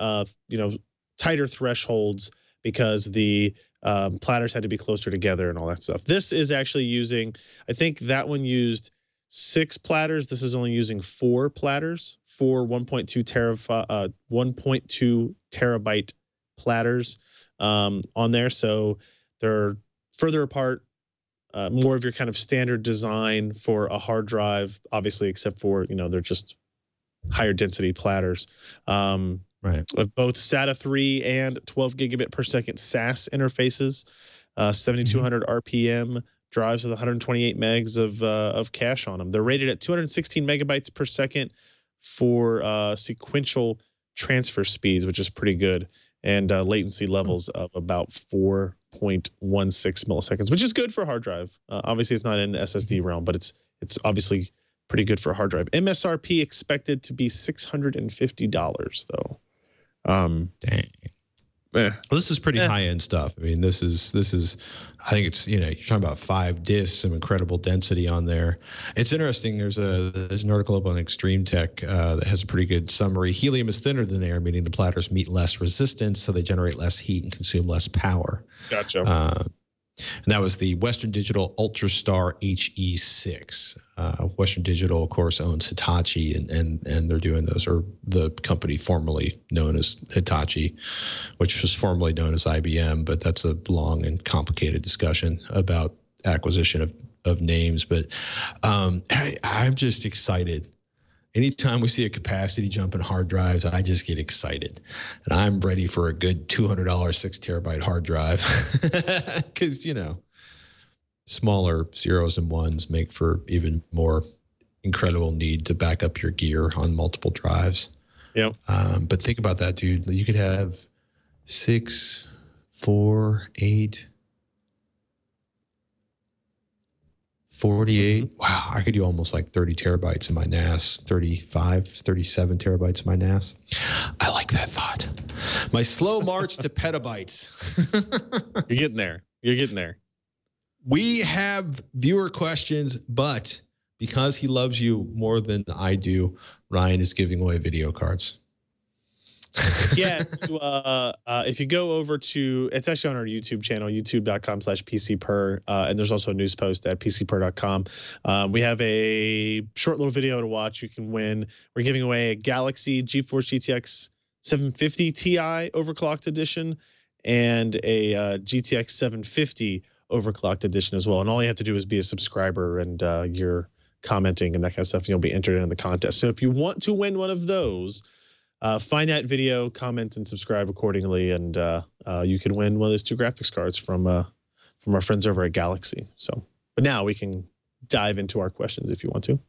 tighter thresholds because the platters had to be closer together and all that stuff. This is actually using, I think that one used 6 platters. This is only using 4 platters, 4 1.2 terabyte platters on there. So they're further apart, more of your kind of standard design for a hard drive, obviously, except for, they're just higher density platters. Right. With both SATA 3 and 12 gigabit per second SAS interfaces, 7,200 RPM drives with 128 megs of cache on them. They're rated at 216 megabytes per second for sequential transfer speeds, which is pretty good, and latency levels of about 4.16 milliseconds, which is good for a hard drive. Obviously, it's not in the SSD realm, but it's obviously pretty good for a hard drive. MSRP expected to be $650 though. Dang. Yeah. Well, this is pretty high-end stuff. I mean, this is, I think it's, you're talking about 5 discs, some incredible density on there. It's interesting. There's an article up on Extreme Tech that has a pretty good summary. Helium is thinner than air, meaning the platters meet less resistance, so they generate less heat and consume less power. Gotcha. And that was the Western Digital UltraStar HE6. Western Digital, of course, owns Hitachi, and they're doing those, or the company formerly known as Hitachi, which was formerly known as IBM, but that's a long and complicated discussion about acquisition of names. But I'm just excited. Anytime we see a capacity jump in hard drives, I just get excited. And I'm ready for a good $200 6 terabyte hard drive because, smaller zeros and ones make for even more incredible need to back up your gear on multiple drives. Yeah. But think about that, dude. You could have 6, 4, 8, 48. Wow, I could do almost like 30 terabytes in my NAS, 35, 37 terabytes in my NAS. I like that thought. My slow march to petabytes. You're getting there. You're getting there. We have viewer questions, but because he loves you more than I do, Ryan is giving away video cards. Yeah. If you go over to, it's actually on our YouTube channel, youtube.com/PCPer. And there's also a news post at PCPer.com. We have a short little video to watch. You can win. We're giving away a Galaxy GeForce GTX 750 Ti overclocked edition and a GTX 750 overclocked edition as well. And all you have to do is be a subscriber, and you're commenting and that kind of stuff, and you'll be entered in the contest. So if you want to win one of those, find that video, comment, and subscribe accordingly, and you can win one of those 2 graphics cards from our friends over at Galaxy. So, but now we can dive into our questions if you want to.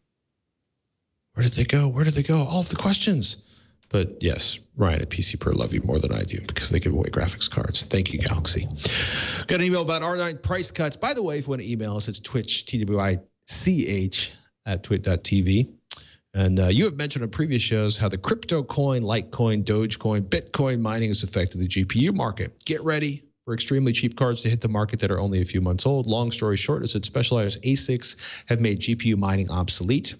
Where did they go? Where did they go? All of the questions. But yes, Ryan at PCPer love you more than I do because they give away graphics cards. Thank you, Galaxy. Got an email about R9 price cuts. By the way, if you want to email us, it's Twitch, TWICH at twit.tv. And you have mentioned on previous shows how the crypto coin, Litecoin, Dogecoin, Bitcoin mining has affected the GPU market. Get ready for extremely cheap cards to hit the market that are only a few months old. Long story short, is that specialized ASICs have made GPU mining obsolete.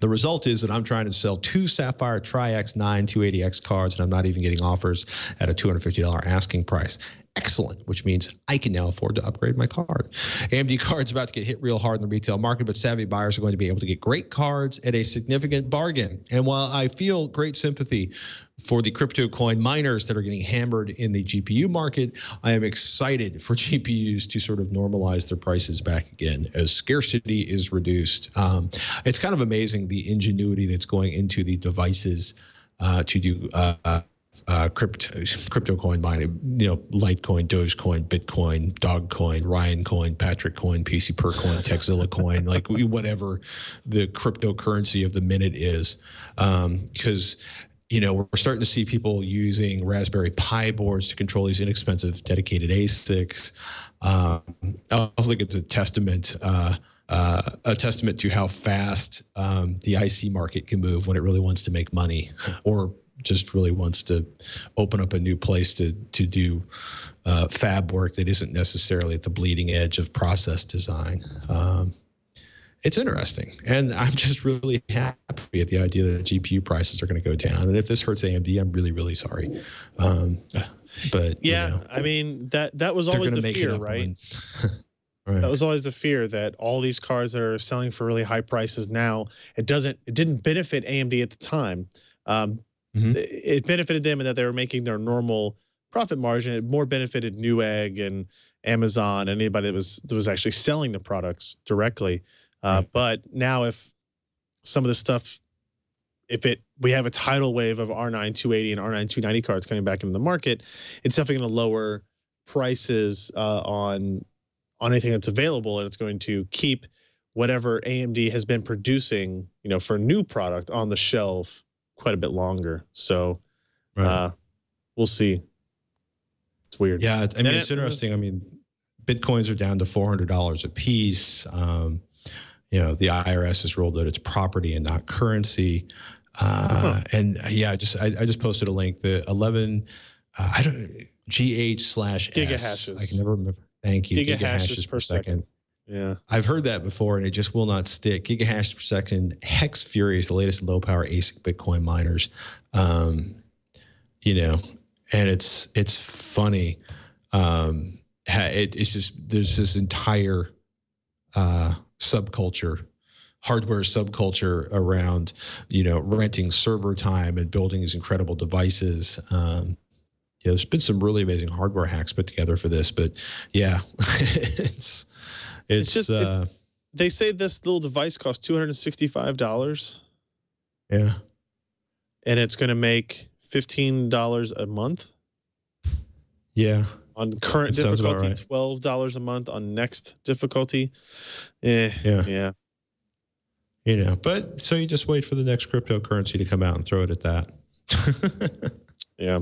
The result is that I'm trying to sell 2 Sapphire Tri-X 9 280X cards, and I'm not even getting offers at a $250 asking price. Excellent, which means I can now afford to upgrade my card. AMD cards about to get hit real hard in the retail market, but savvy buyers are going to be able to get great cards at a significant bargain. And while I feel great sympathy for the crypto coin miners that are getting hammered in the GPU market, I am excited for GPUs to sort of normalize their prices back again as scarcity is reduced. It's kind of amazing the ingenuity that's going into the devices to do crypto coin mining, Litecoin, Dogecoin, Bitcoin, Dogcoin, Ryan coin, Patrick coin, PCPer coin, Texzilla coin, like whatever the cryptocurrency of the minute is. Because we're starting to see people using Raspberry Pi boards to control these inexpensive dedicated ASICs. I also think it's a testament to how fast the IC market can move when it really wants to make money, or just really wants to open up a new place to do fab work that isn't necessarily at the bleeding edge of process design. It's interesting. And I'm just really happy at the idea that GPU prices are going to go down. And if this hurts AMD, I'm really, really sorry. But yeah, I mean, that was always the fear, right? Right. That was always the fear, that all these cards that are selling for really high prices now, it didn't benefit AMD at the time. It benefited them in that they were making their normal profit margin. It more benefited Newegg and Amazon and anybody that was actually selling the products directly. But now, if some of this stuff, we have a tidal wave of R9 280 and R9 290 cards coming back into the market, it's definitely going to lower prices on anything that's available, and it's going to keep whatever AMD has been producing, for a new product on the shelf quite a bit longer. So we'll see. It's weird. Yeah, I mean, it's interesting. I mean, Bitcoins are down to $400 a piece. The IRS has ruled that it's property and not currency. And yeah, I just posted a link. The 11, GH/S. Gigahashes. I can never remember. Thank you. Gigahashes per second. Yeah. I've heard that before, and it just will not stick. Gigahash per second. Hex Fury is the latest low power ASIC Bitcoin miners. You know, and it's funny. It's just there's this entire subculture, hardware subculture around, you know, renting server time and building these incredible devices. You know, there's been some really amazing hardware hacks put together for this, but yeah, it's just they say this little device costs $265. Yeah, and it's going to make $15 a month. Yeah. On current difficulty, right. $12 a month on next difficulty. Yeah. You know, but so you just wait for the next cryptocurrency to come out and throw it at that. Yeah.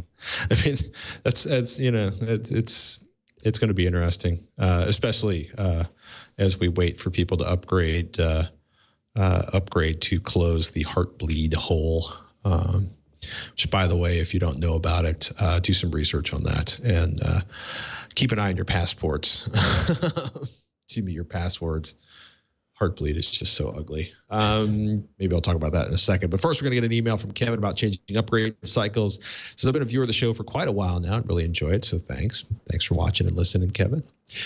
I mean, that's you know, it's going to be interesting, especially as we wait for people to upgrade to close the Heartbleed hole. Which, by the way, if you don't know about it, do some research on that and keep an eye on your passports. Excuse me, your passwords. Heartbleed is just so ugly. Maybe I'll talk about that in a second. But first, we're going to get an email from Kevin about changing upgrade cycles. Since I've been a viewer of the show for quite a while now, I really enjoy it. So thanks. Thanks for watching and listening, Kevin.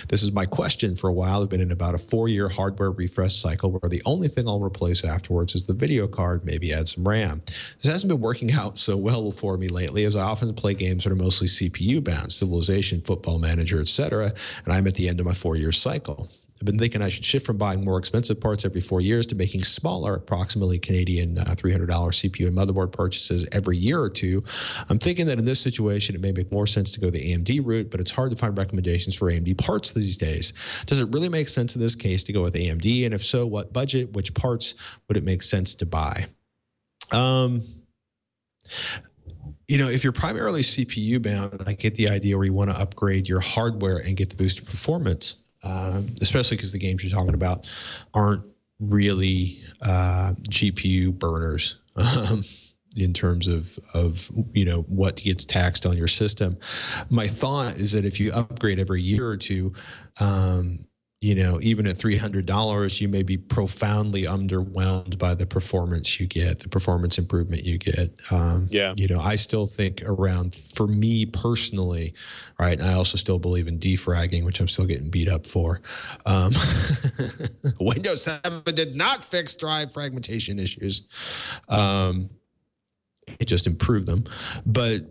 This is my question for a while. I've been in about a 4-year hardware refresh cycle where the only thing I'll replace afterwards is the video card, maybe add some RAM. This hasn't been working out so well for me lately, as I often play games that are mostly CPU bound, Civilization, Football Manager, etc., and I'm at the end of my 4-year cycle. I've been thinking I should shift from buying more expensive parts every 4 years to making smaller, approximately Canadian $300 CPU and motherboard purchases every year or two. I'm thinking that in this situation, it may make more sense to go the AMD route, but it's hard to find recommendations for AMD parts these days. Does it really make sense in this case to go with AMD? And if so, what budget, which parts would it make sense to buy? You know, if you're primarily CPU bound, I get the idea where you want to upgrade your hardware and get the boosted performance. Especially because the games you're talking about aren't really GPU burners in terms of you know what gets taxed on your system. My thought is that if you upgrade every year or two, you know, even at $300, you may be profoundly underwhelmed by the performance you get, the performance improvement you get. You know, I still think around, for me personally, right, and I also still believe in defragging, which I'm still getting beat up for. Windows 7 did not fix drive fragmentation issues. It just improved them. But,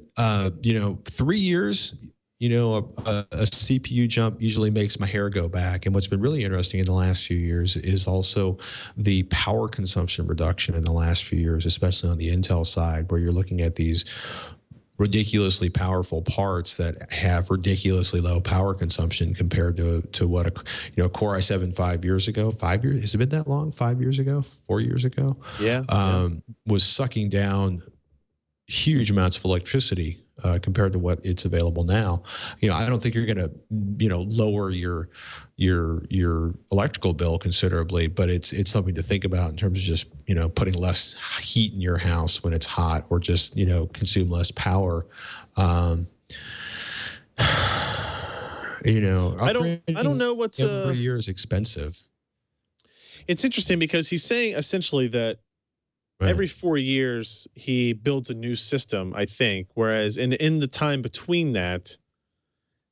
you know, 3 years, you know, a CPU jump usually makes my hair go back. And what's been really interesting in the last few years is also the power consumption reduction in the last few years, especially on the Intel side, where you're looking at these ridiculously powerful parts that have ridiculously low power consumption compared to what a Core i7 5 years ago, 5 years, has it been that long? 5 years ago, 4 years ago? Was sucking down huge amounts of electricity compared to what it's available now. You know, I don't think you're going to, you know, lower your electrical bill considerably, but it's something to think about in terms of just, you know, putting less heat in your house when it's hot, or just, you know, consume less power. You know, I don't know what every year is expensive. It's interesting because he's saying essentially that every 4 years he builds a new system, I think, whereas in the time between that,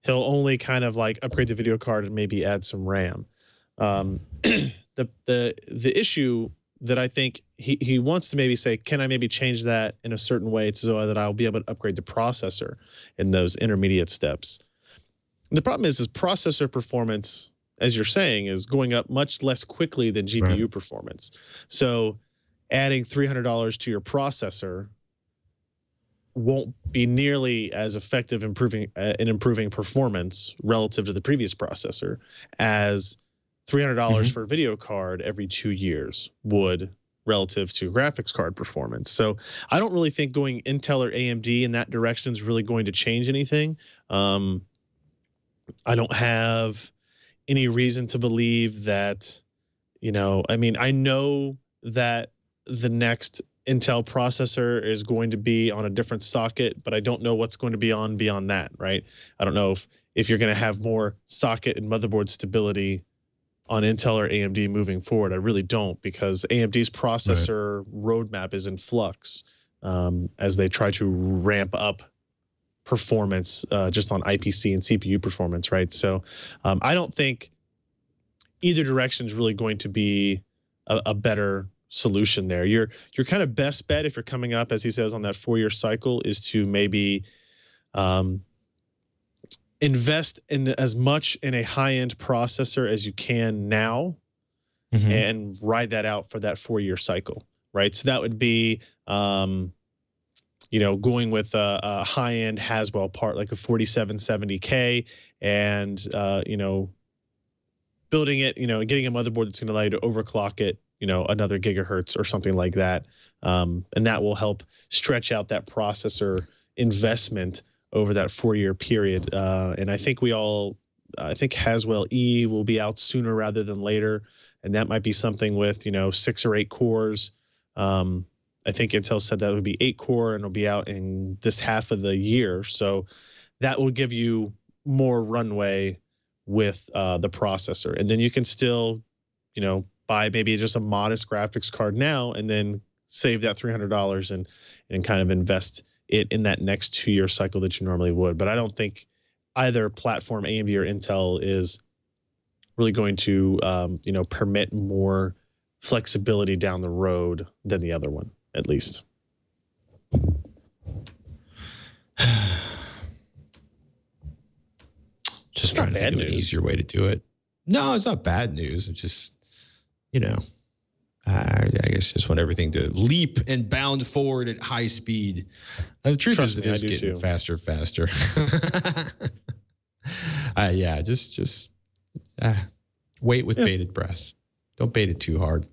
he'll only kind of like upgrade the video card and maybe add some RAM. The issue that I think he wants to maybe say, can I maybe change that in a certain way so that I'll be able to upgrade the processor in those intermediate steps. And the problem is processor performance, as you're saying, is going up much less quickly than GPU performance. So adding $300 to your processor won't be nearly as effective in improving performance relative to the previous processor as $300 for a video card every 2 years would relative to graphics card performance. So I don't really think going Intel or AMD in that direction is really going to change anything. I don't have any reason to believe that, you know, I mean, I know that the next Intel processor is going to be on a different socket, but I don't know what's going to be on beyond that, right? I don't know if you're going to have more socket and motherboard stability on Intel or AMD moving forward. I really don't, because AMD's processor roadmap is in flux as they try to ramp up performance just on IPC and CPU performance, right? So I don't think either direction is really going to be a better solution there. Your kind of best bet, if you're coming up, as he says, on that 4-year cycle, is to maybe invest in as much in a high-end processor as you can now, and ride that out for that 4-year cycle, right? So that would be, you know, going with a high-end Haswell part like a 4770K, and you know, building it, you know, getting a motherboard that's going to allow you to overclock it, you know, another gigahertz or something like that. And that will help stretch out that processor investment over that 4-year period. And I think I think Haswell E will be out sooner rather than later. And that might be something with, you know, 6 or 8 cores. I think Intel said that would be 8 core and it'll be out in this half of the year. So that will give you more runway with the processor. And then you can still, you know, buy maybe just a modest graphics card now and then save that $300 and kind of invest it in that next 2-year cycle that you normally would. But I don't think either platform, AMD or Intel, is really going to, you know, permit more flexibility down the road than the other one, at least. Just trying to think of an easier way to do it. No, it's not bad news. It's just, you know, I guess just want everything to leap and bound forward at high speed. And the truth is, it is getting faster, faster. Yeah, just wait with bated breath. Don't bait it too hard.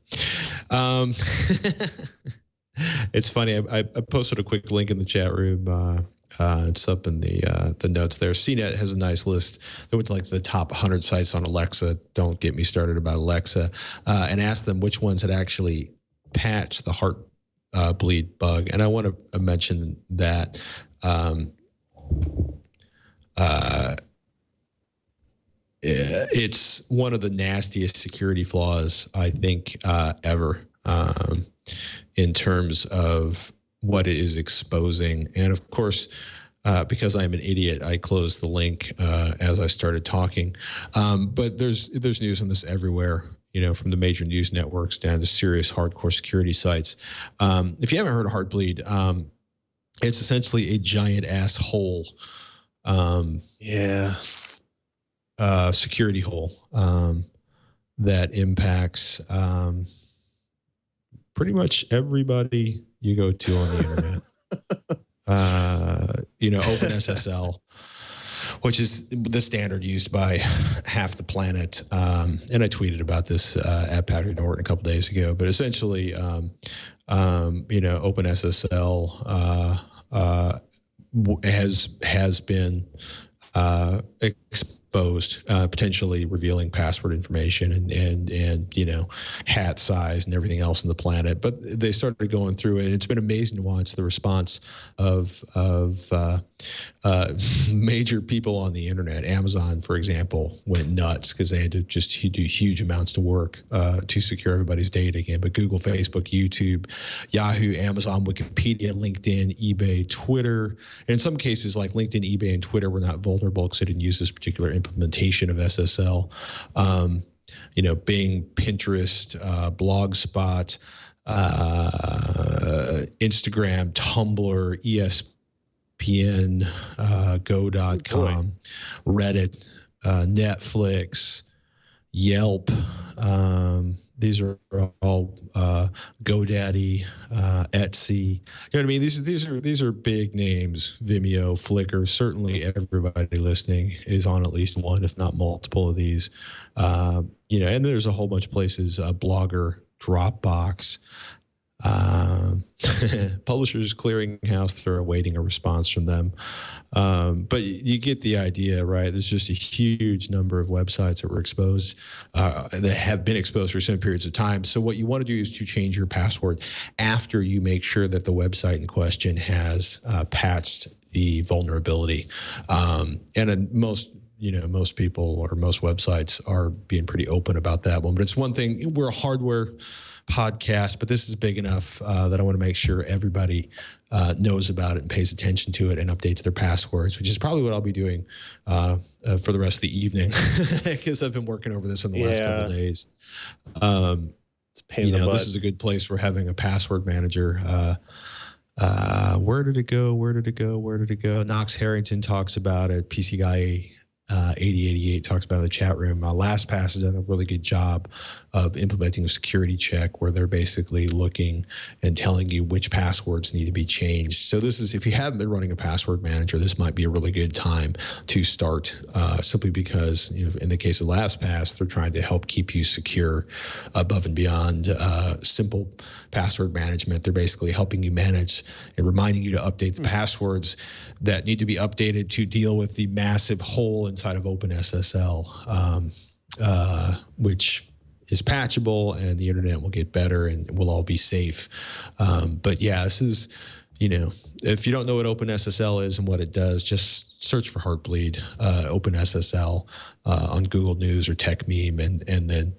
It's funny. I posted a quick link in the chat room. It's up in the notes there. CNET has a nice list. They went to like the top 100 sites on Alexa. Don't get me started about Alexa. And asked them which ones had actually patched the Heartbleed bug. And I want to mention that it's one of the nastiest security flaws I think ever in terms of what it is exposing. And of course, because I'm an idiot, I closed the link as I started talking. But there's news on this everywhere, you know, from the major news networks down to serious hardcore security sites. If you haven't heard of Heartbleed, it's essentially a giant ass hole. Security hole that impacts pretty much everybody you go to on the internet. You know, OpenSSL, which is the standard used by half the planet. And I tweeted about this at Patrick Norton a couple days ago. But essentially, you know, OpenSSL has been exposed, potentially revealing password information and you know, hat size and everything else on the planet. But they started going through it. It's been amazing to watch the response of major people on the internet. Amazon, for example, went nuts because they had to just do huge amounts of work to secure everybody's data again. But Google, Facebook, YouTube, Yahoo, Amazon, Wikipedia, LinkedIn, eBay, Twitter, and in some cases like LinkedIn, eBay, and Twitter were not vulnerable because they didn't use this particular implementation of SSL. You know, Bing, Pinterest, Blogspot, Instagram, Tumblr, ESPN, Go.com, Reddit, Netflix, Yelp. These are all GoDaddy, Etsy. You know what I mean? These are big names. Vimeo, Flickr. Certainly, everybody listening is on at least one, if not multiple, of these. You know, and there's a whole bunch of places. Blogger, Dropbox. Publishers Clearinghouse, they're awaiting a response from them. But you get the idea, right? There's just a huge number of websites that were exposed, that have been exposed for some periods of time. So what you want to do is to change your password after you make sure that the website in question has patched the vulnerability. And most people or most websites are being pretty open about that one. But it's one thing, we're a hardware podcast, but this is big enough that I want to make sure everybody knows about it and pays attention to it and updates their passwords, which is probably what I'll be doing for the rest of the evening, because I've been working over this in the last couple of days. It's a pain in the butt. This is a good place for having a password manager. Where did it go? Where did it go? Where did it go? Knox Harrington talks about it. PC Guy 8088 talks about it in the chat room. LastPass has done a really good job of implementing a security check where they're basically looking and telling you which passwords need to be changed. So this is, if you haven't been running a password manager, this might be a really good time to start, simply because, in the case of LastPass, they're trying to help keep you secure above and beyond simple password management. They're basically helping you manage and reminding you to update the passwords that need to be updated to deal with the massive hole inside of OpenSSL, which is patchable, and the internet will get better and we'll all be safe. But yeah, this is, if you don't know what OpenSSL is and what it does, just search for Heartbleed, OpenSSL on Google News or TechMeme, and then,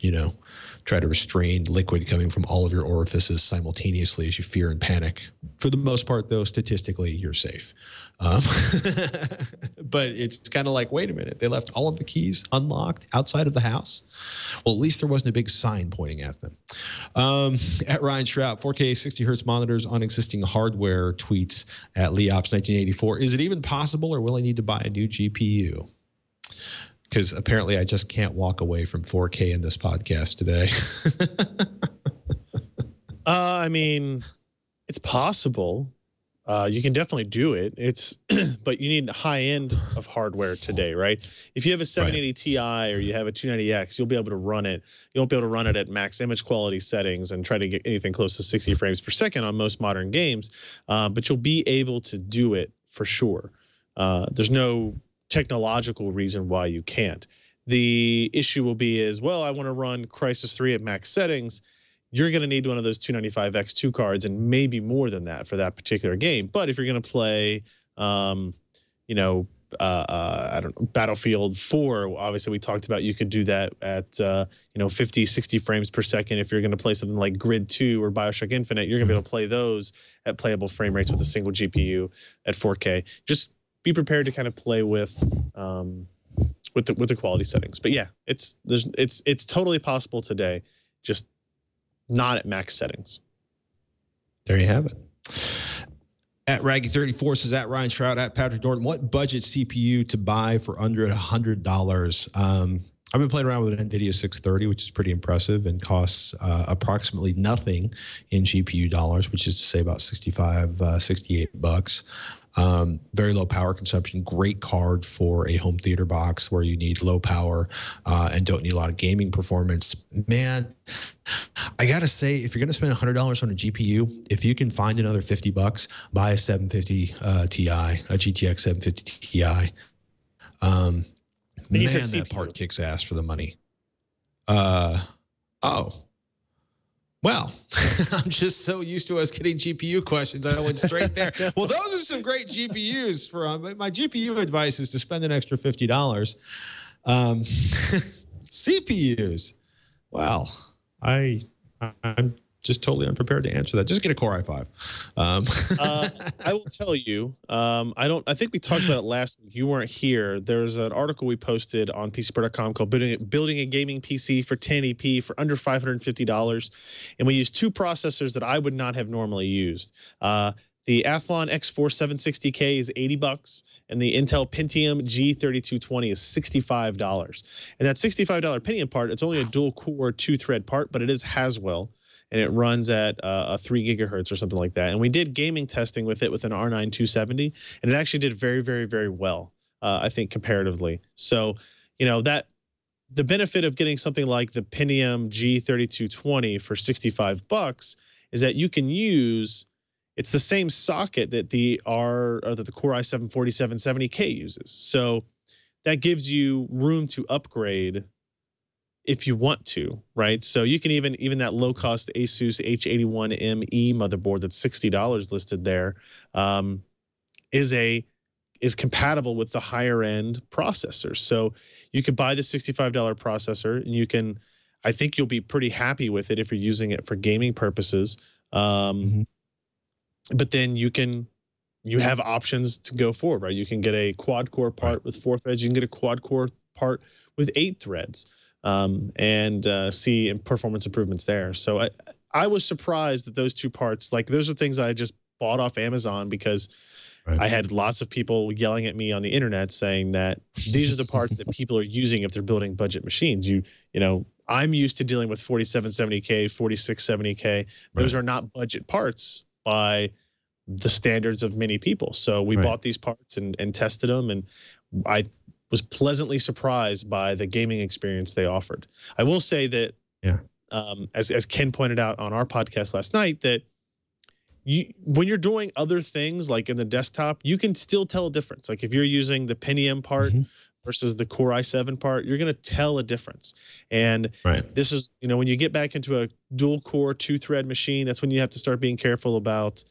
try to restrain liquid coming from all of your orifices simultaneously as you fear and panic. For the most part, though, statistically, you're safe. But it's kind of like, wait a minute, they left all of the keys unlocked outside of the house? Well, at least there wasn't a big sign pointing at them. At Ryan Shrout, 4K 60 hertz monitors on existing hardware, tweets at Leops1984. Is it even possible, or will I need to buy a new GPU? Because apparently I just can't walk away from 4K in this podcast today. I mean, it's possible. You can definitely do it. But you need high end of hardware today, right? If you have a 780 Ti or you have a 290X, you'll be able to run it. You won't be able to run it at max image quality settings and try to get anything close to 60 frames per second on most modern games. But you'll be able to do it for sure. There's no technological reason why you can't. The issue will be is, well, I want to run Crysis 3 at max settings. You're going to need one of those 295X2 cards and maybe more than that for that particular game. But if you're going to play, I don't know, Battlefield 4, obviously we talked about you could do that at, 50, 60 frames per second. If you're going to play something like Grid 2 or BioShock Infinite, you're going to be able to play those at playable frame rates with a single GPU at 4K. Just be prepared to kind of play with the quality settings. But yeah, it's totally possible today, just not at max settings. There you have it. At Raggy34 says, at Ryan Shrout, at Patrick Norton, what budget CPU to buy for under $100? I've been playing around with an Nvidia 630, which is pretty impressive and costs approximately nothing in GPU dollars, which is to say about 68 bucks. Very low power consumption, great card for a home theater box where you need low power and don't need a lot of gaming performance. Man, I got to say, if you're going to spend $100 on a GPU, if you can find another 50 bucks, buy a 750 Ti, a GTX 750 Ti. Man, that part kicks ass for the money. Well, I'm just so used to us getting GPU questions. I went straight there. Well, those are some great GPUs. My GPU advice is to spend an extra $50. CPUs. Well, I'm just totally unprepared to answer that. Just get a Core i5. I will tell you. I think we talked about it last week. You weren't here. There's an article we posted on PCPro.com called "Building a Gaming PC for 1080p for under $550," and we used two processors that I would not have normally used. The Athlon X4 760K is 80 bucks, and the Intel Pentium G3220 is $65. And that $65 Pentium part, it's only a dual core 2-thread part, but it is Haswell. And it runs at 3 gigahertz or something like that. And we did gaming testing with it with an R9 270, and it actually did very, very, very well, I think, comparatively. So, that the benefit of getting something like the Pentium G3220 for 65 bucks is that you can use, it's the same socket that the Core i7 4770K uses. So that gives you room to upgrade if you want to, right? So you can even that low cost Asus H81ME motherboard that's $60 listed there, is compatible with the higher end processors. So you could buy the $65 processor, and you can, I think you'll be pretty happy with it if you're using it for gaming purposes. But then you have options to go forward, right? You can get a quad core part with 4 threads. You can get a quad core part with 8 threads, and see performance improvements there. So I was surprised that those 2 parts, like those are things I just bought off Amazon because I had lots of people yelling at me on the internet saying that these are the parts that people are using if they're building budget machines. You know, I'm used to dealing with 4770K, 4670K. Those are not budget parts by the standards of many people. So we bought these parts and tested them, and I was pleasantly surprised by the gaming experience they offered. I will say that, as Ken pointed out on our podcast last night, that when you're doing other things like in the desktop, you can still tell a difference. Like if you're using the Pentium part versus the Core i7 part, you're going to tell a difference. And this is, you know, when you get back into a dual core 2-thread machine, that's when you have to start being careful about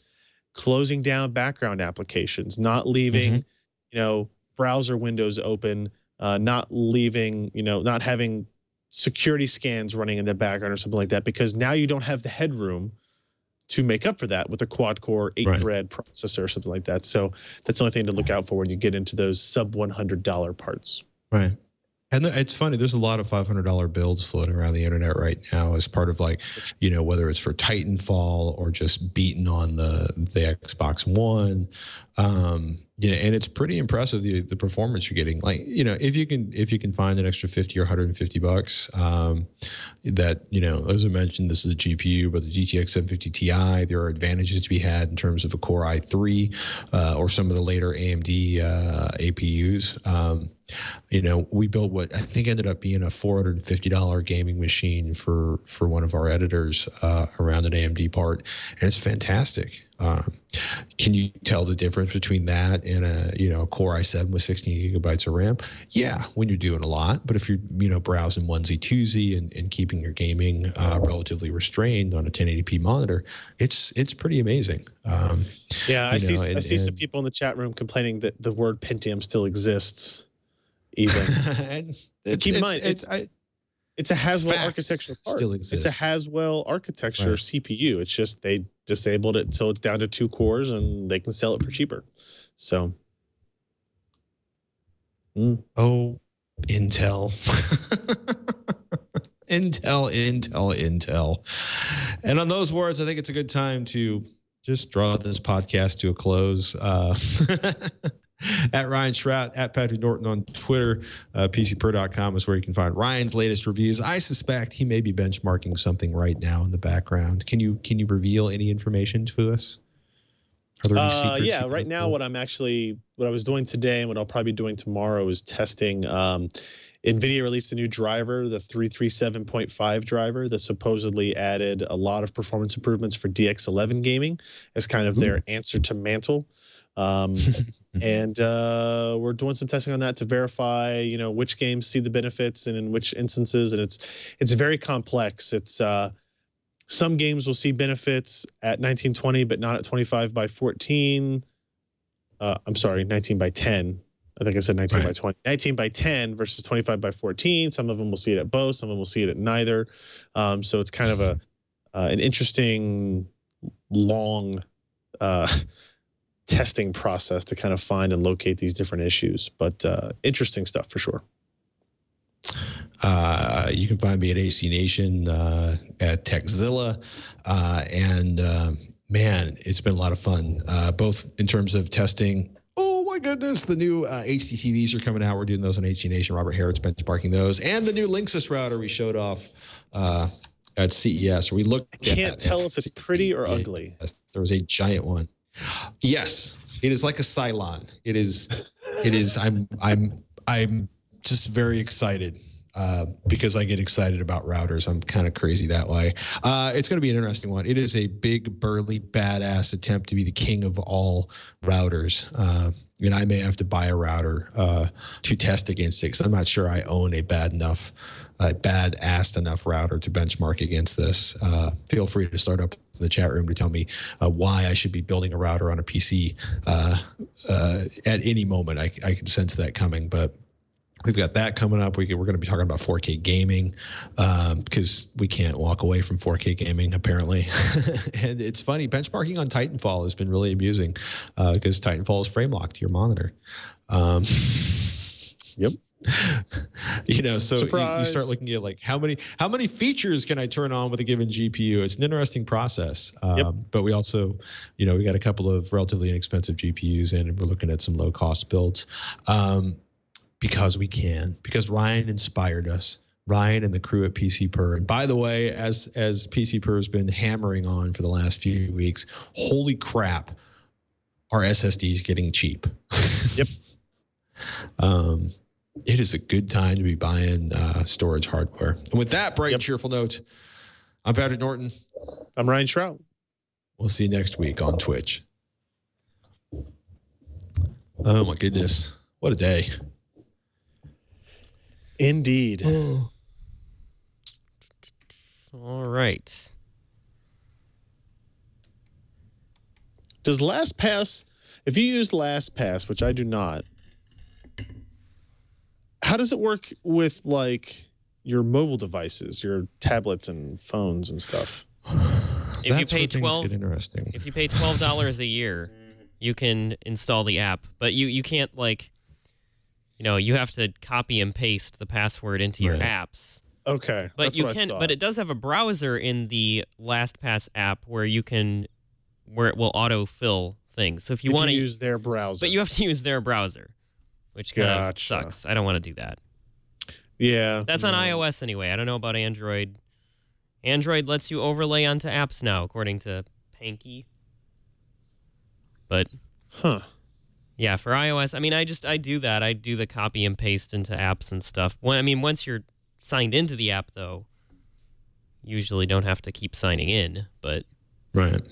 closing down background applications, not leaving, you know, browser windows open, not leaving, you know, not having security scans running in the background or something like that, because now you don't have the headroom to make up for that with a quad core 8-thread processor or something like that. So that's the only thing to look out for when you get into those sub $100 parts. Right. And it's funny, there's a lot of $500 builds floating around the internet right now as part of, like, you know, whether it's for Titanfall or just beating on the Xbox One. You know, and it's pretty impressive the performance you're getting. Like, you know, if you can find an extra 50 or 150 bucks, that, you know, as I mentioned, this is a GPU, but the GTX 750 Ti, there are advantages to be had in terms of a Core i3 or some of the later AMD APUs. You know, we built what I think ended up being a $450 gaming machine for one of our editors around an AMD part, and it's fantastic. Can you tell the difference between that and a Core i7 with 16 gigabytes of RAM? Yeah, when you're doing a lot. But if you're, you know, browsing onesie twosie and keeping your gaming relatively restrained on a 1080p monitor, it's pretty amazing. Yeah, I see some people in the chat room complaining that the word Pentium still exists. Even keep in mind, it's a Haswell architecture part. Still exists. It's a Haswell architecture CPU. It's just they disabled it so it's down to 2 cores and they can sell it for cheaper. So, oh, Intel. Intel. And on those words, I think it's a good time to just draw this podcast to a close. At Ryan Schrout, at Patrick Norton on Twitter, PCPro.com is where you can find Ryan's latest reviews. I suspect he may be benchmarking something right now in the background. Can you reveal any information to us? Are there any secrets? Yeah, right now what I was doing today and what I'll probably be doing tomorrow is testing. Nvidia released a new driver, the 337.5 driver, that supposedly added a lot of performance improvements for DX11 gaming as kind of their answer to Mantle. And we're doing some testing on that to verify, you know, which games see the benefits and in which instances. And it's very complex. It's some games will see benefits at 1920, but not at 25 by 14. I'm sorry, 19 by 10. I think I said 19 by 20. 19 by 10 versus 25 by 14. Some of them will see it at both. Some of them will see it at neither. So it's kind of an interesting, long testing process to kind of find and locate these different issues, but interesting stuff for sure. You can find me at AC Nation, at Techzilla, and man, it's been a lot of fun, both in terms of testing. Oh my goodness, the new HDTVs are coming out. We're doing those on AC Nation. Robert Harrod's benchmarking those, and the new Linksys router we showed off at CES. We looked. Can't tell if it's pretty or ugly. Yes, there was a giant one. Yes, it is like a Cylon. It is. I'm just very excited because I get excited about routers. I'm kind of crazy that way. It's going to be an interesting one. It is a big, burly, badass attempt to be the king of all routers. And I may have to buy a router to test against it, because I'm not sure I own a bad-assed enough router to benchmark against this. Feel free to start up in the chat room to tell me why I should be building a router on a PC at any moment. I can sense that coming, but we've got that coming up. We're going to be talking about 4K gaming because we can't walk away from 4K gaming, apparently. And it's funny, benchmarking on Titanfall has been really amusing because Titanfall is frame locked to your monitor. Yep. You know, so you Surprise. start looking at like how many features can I turn on with a given GPU? It's an interesting process. But we also, you know, we got a couple of relatively inexpensive GPUs in, and we're looking at some low cost builds. Because we can, because Ryan inspired us, Ryan and the crew at PC Per. And by the way, as PC Per has been hammering on for the last few weeks, holy crap, our SSD is getting cheap. Yep. It is a good time to be buying storage hardware. And with that bright, cheerful note, I'm Patrick Norton. I'm Ryan Shrout. We'll see you next week on Twitch. Oh my goodness, what a day. Indeed. All right. Does LastPass, if you use LastPass, which I do not, how does it work with like your mobile devices, your tablets and phones and stuff? If you pay interesting. If you pay $12 a year, you can install the app, but you can't like, you know, you have to copy and paste the password into your apps. Okay. But you can, but it does have a browser in the LastPass app where it will autofill things. So if you want to use their browser, but you have to use their browser, which kind of sucks. I don't want to do that. Yeah. That's on iOS anyway. I don't know about Android. Android lets you overlay onto apps now, according to Panky. But yeah, for iOS, I mean, I do that. I do the copy and paste into apps and stuff. Once you're signed into the app, though, you usually don't have to keep signing in. But right.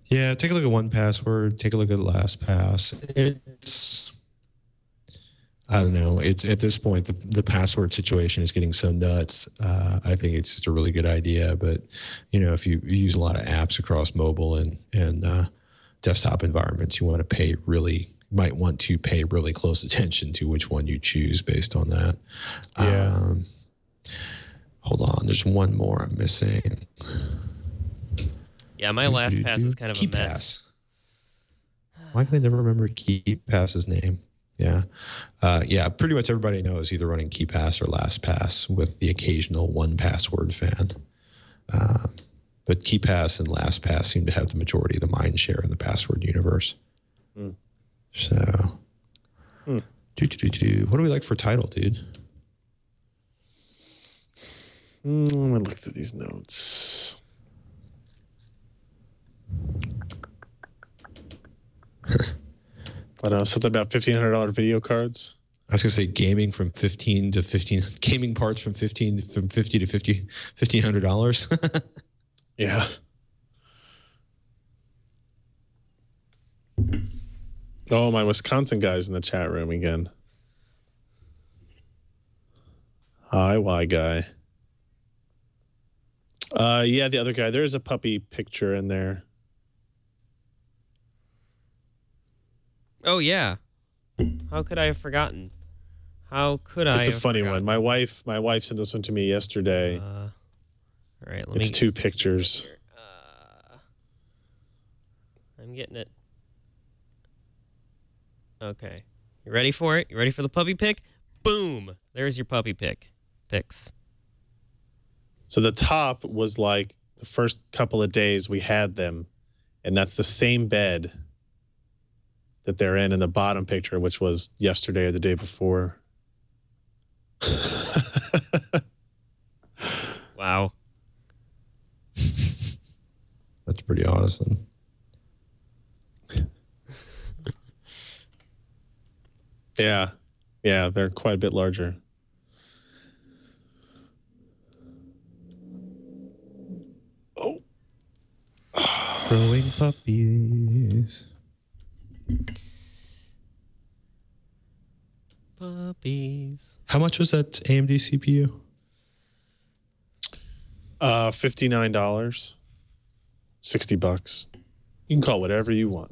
Yeah, take a look at 1Password. Take a look at LastPass. It's, I don't know. It's at this point the password situation is getting so nuts. I think it's just a really good idea. But you know, if you use a lot of apps across mobile and desktop environments, you might want to pay really close attention to which one you choose based on that. Yeah. Hold on, there's one more I'm missing. yeah, my LastPass is kind of a mess. Why can I never remember KeyPass's name? Yeah. Yeah, pretty much everybody knows either running KeyPass or LastPass with the occasional 1Password fan. But KeyPass and LastPass seem to have the majority of the mind share in the password universe. So, what do we like for title, dude? Let me look through these notes. I don't know, something about $1,500 video cards. I was gonna say gaming from 15 to 15, gaming parts from 50 to $1,500. Yeah. Oh, my Wisconsin guy's in the chat room again. Hi, Y guy. Yeah, the other guy. There's a puppy picture in there. Oh yeah. How could I have forgotten? How could I? It's a have funny forgotten? one. My wife sent this one to me yesterday. All right, It's two pictures. I'm getting it. Okay. You ready for it? You ready for the puppy pic? Boom! There's your puppy pics. So the top was like the first couple of days we had them, and that's the same bed that they're in the bottom picture, which was yesterday or the day before. Wow. That's pretty awesome. Yeah. Yeah, they're quite a bit larger. Oh. Growing puppies. Puppies. How much was that AMD CPU? $59. $60. You can call it whatever you want.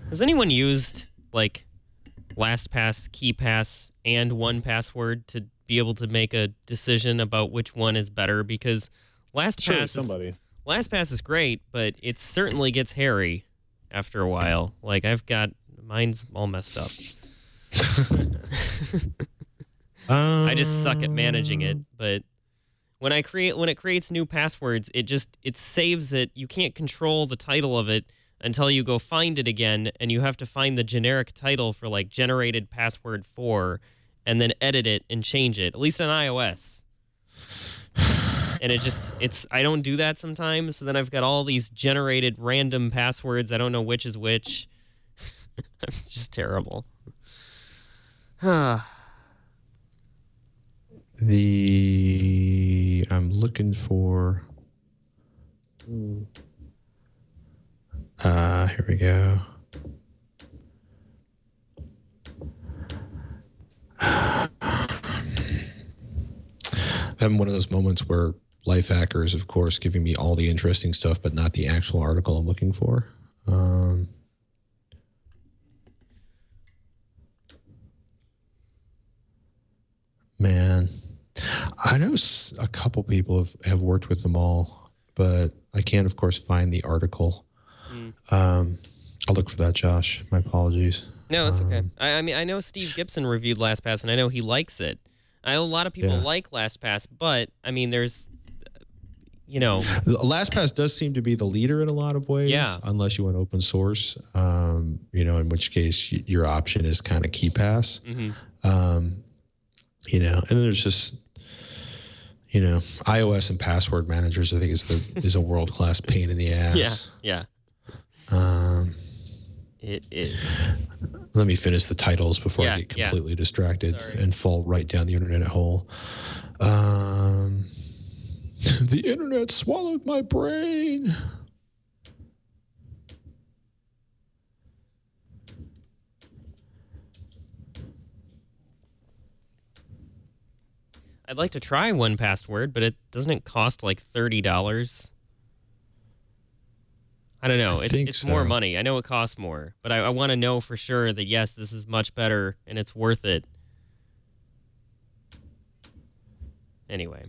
Has anyone used like LastPass, KeyPass, and 1Password to be able to make a decision about which one is better? Because LastPass is great, but it certainly gets hairy after a while. Like mine's all messed up. I just suck at managing it, but when it creates new passwords, it saves it. You can't control the title of it until you go find it again, and you have to find the generic title for like generated password 4 and then edit it and change it, at least on iOS. And I don't do that sometimes, so then I've got all these generated random passwords. I don't know which is which. It's just terrible. I'm looking for... here we go. I'm having one of those moments where life hacker is, of course, giving me all the interesting stuff, but not the actual article I'm looking for. Man, I know a couple people have worked with them all, but I can't, of course, find the article. I'll look for that, Josh. My apologies. No, it's okay. I mean, I know Steve Gibson reviewed LastPass, and I know he likes it. I know a lot of people like LastPass, but, I mean, there's, LastPass does seem to be the leader in a lot of ways, unless you want open source, in which case your option is kind of KeyPass. And then there's just, iOS and password managers, I think is a world-class pain in the ass. Yeah. It is. Let me finish the titles before I get completely distracted and fall right down the internet hole. The internet swallowed my brain. I'd like to try 1Password, but doesn't it cost like $30? I don't know. It's more money. I know it costs more, but I want to know for sure that, yes, this is much better and it's worth it. Anyway.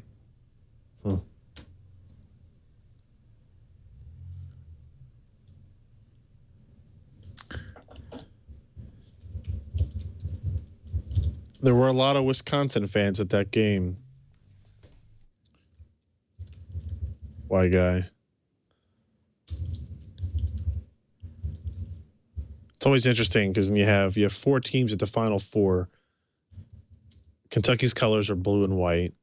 There were a lot of Wisconsin fans at that game. Why, guy? It's always interesting because when you have 4 teams at the Final Four. Kentucky's colors are blue and white.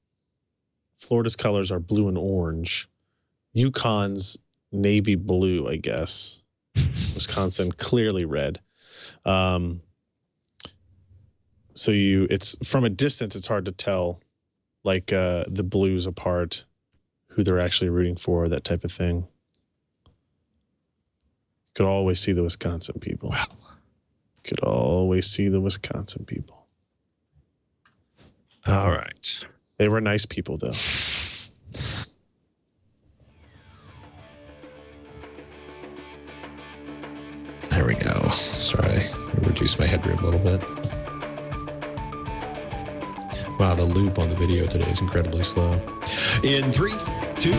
Florida's colors are blue and orange. UConn's navy blue, I guess. Wisconsin clearly red. So it's from a distance, it's hard to tell, like the blues apart, who they're actually rooting for, that type of thing. Could always see the Wisconsin people. Wow. Could always see the Wisconsin people. All right. They were nice people, though. There we go. Sorry. I reduced my headroom a little bit. Wow, the loop on the video today is incredibly slow. In 3, 2...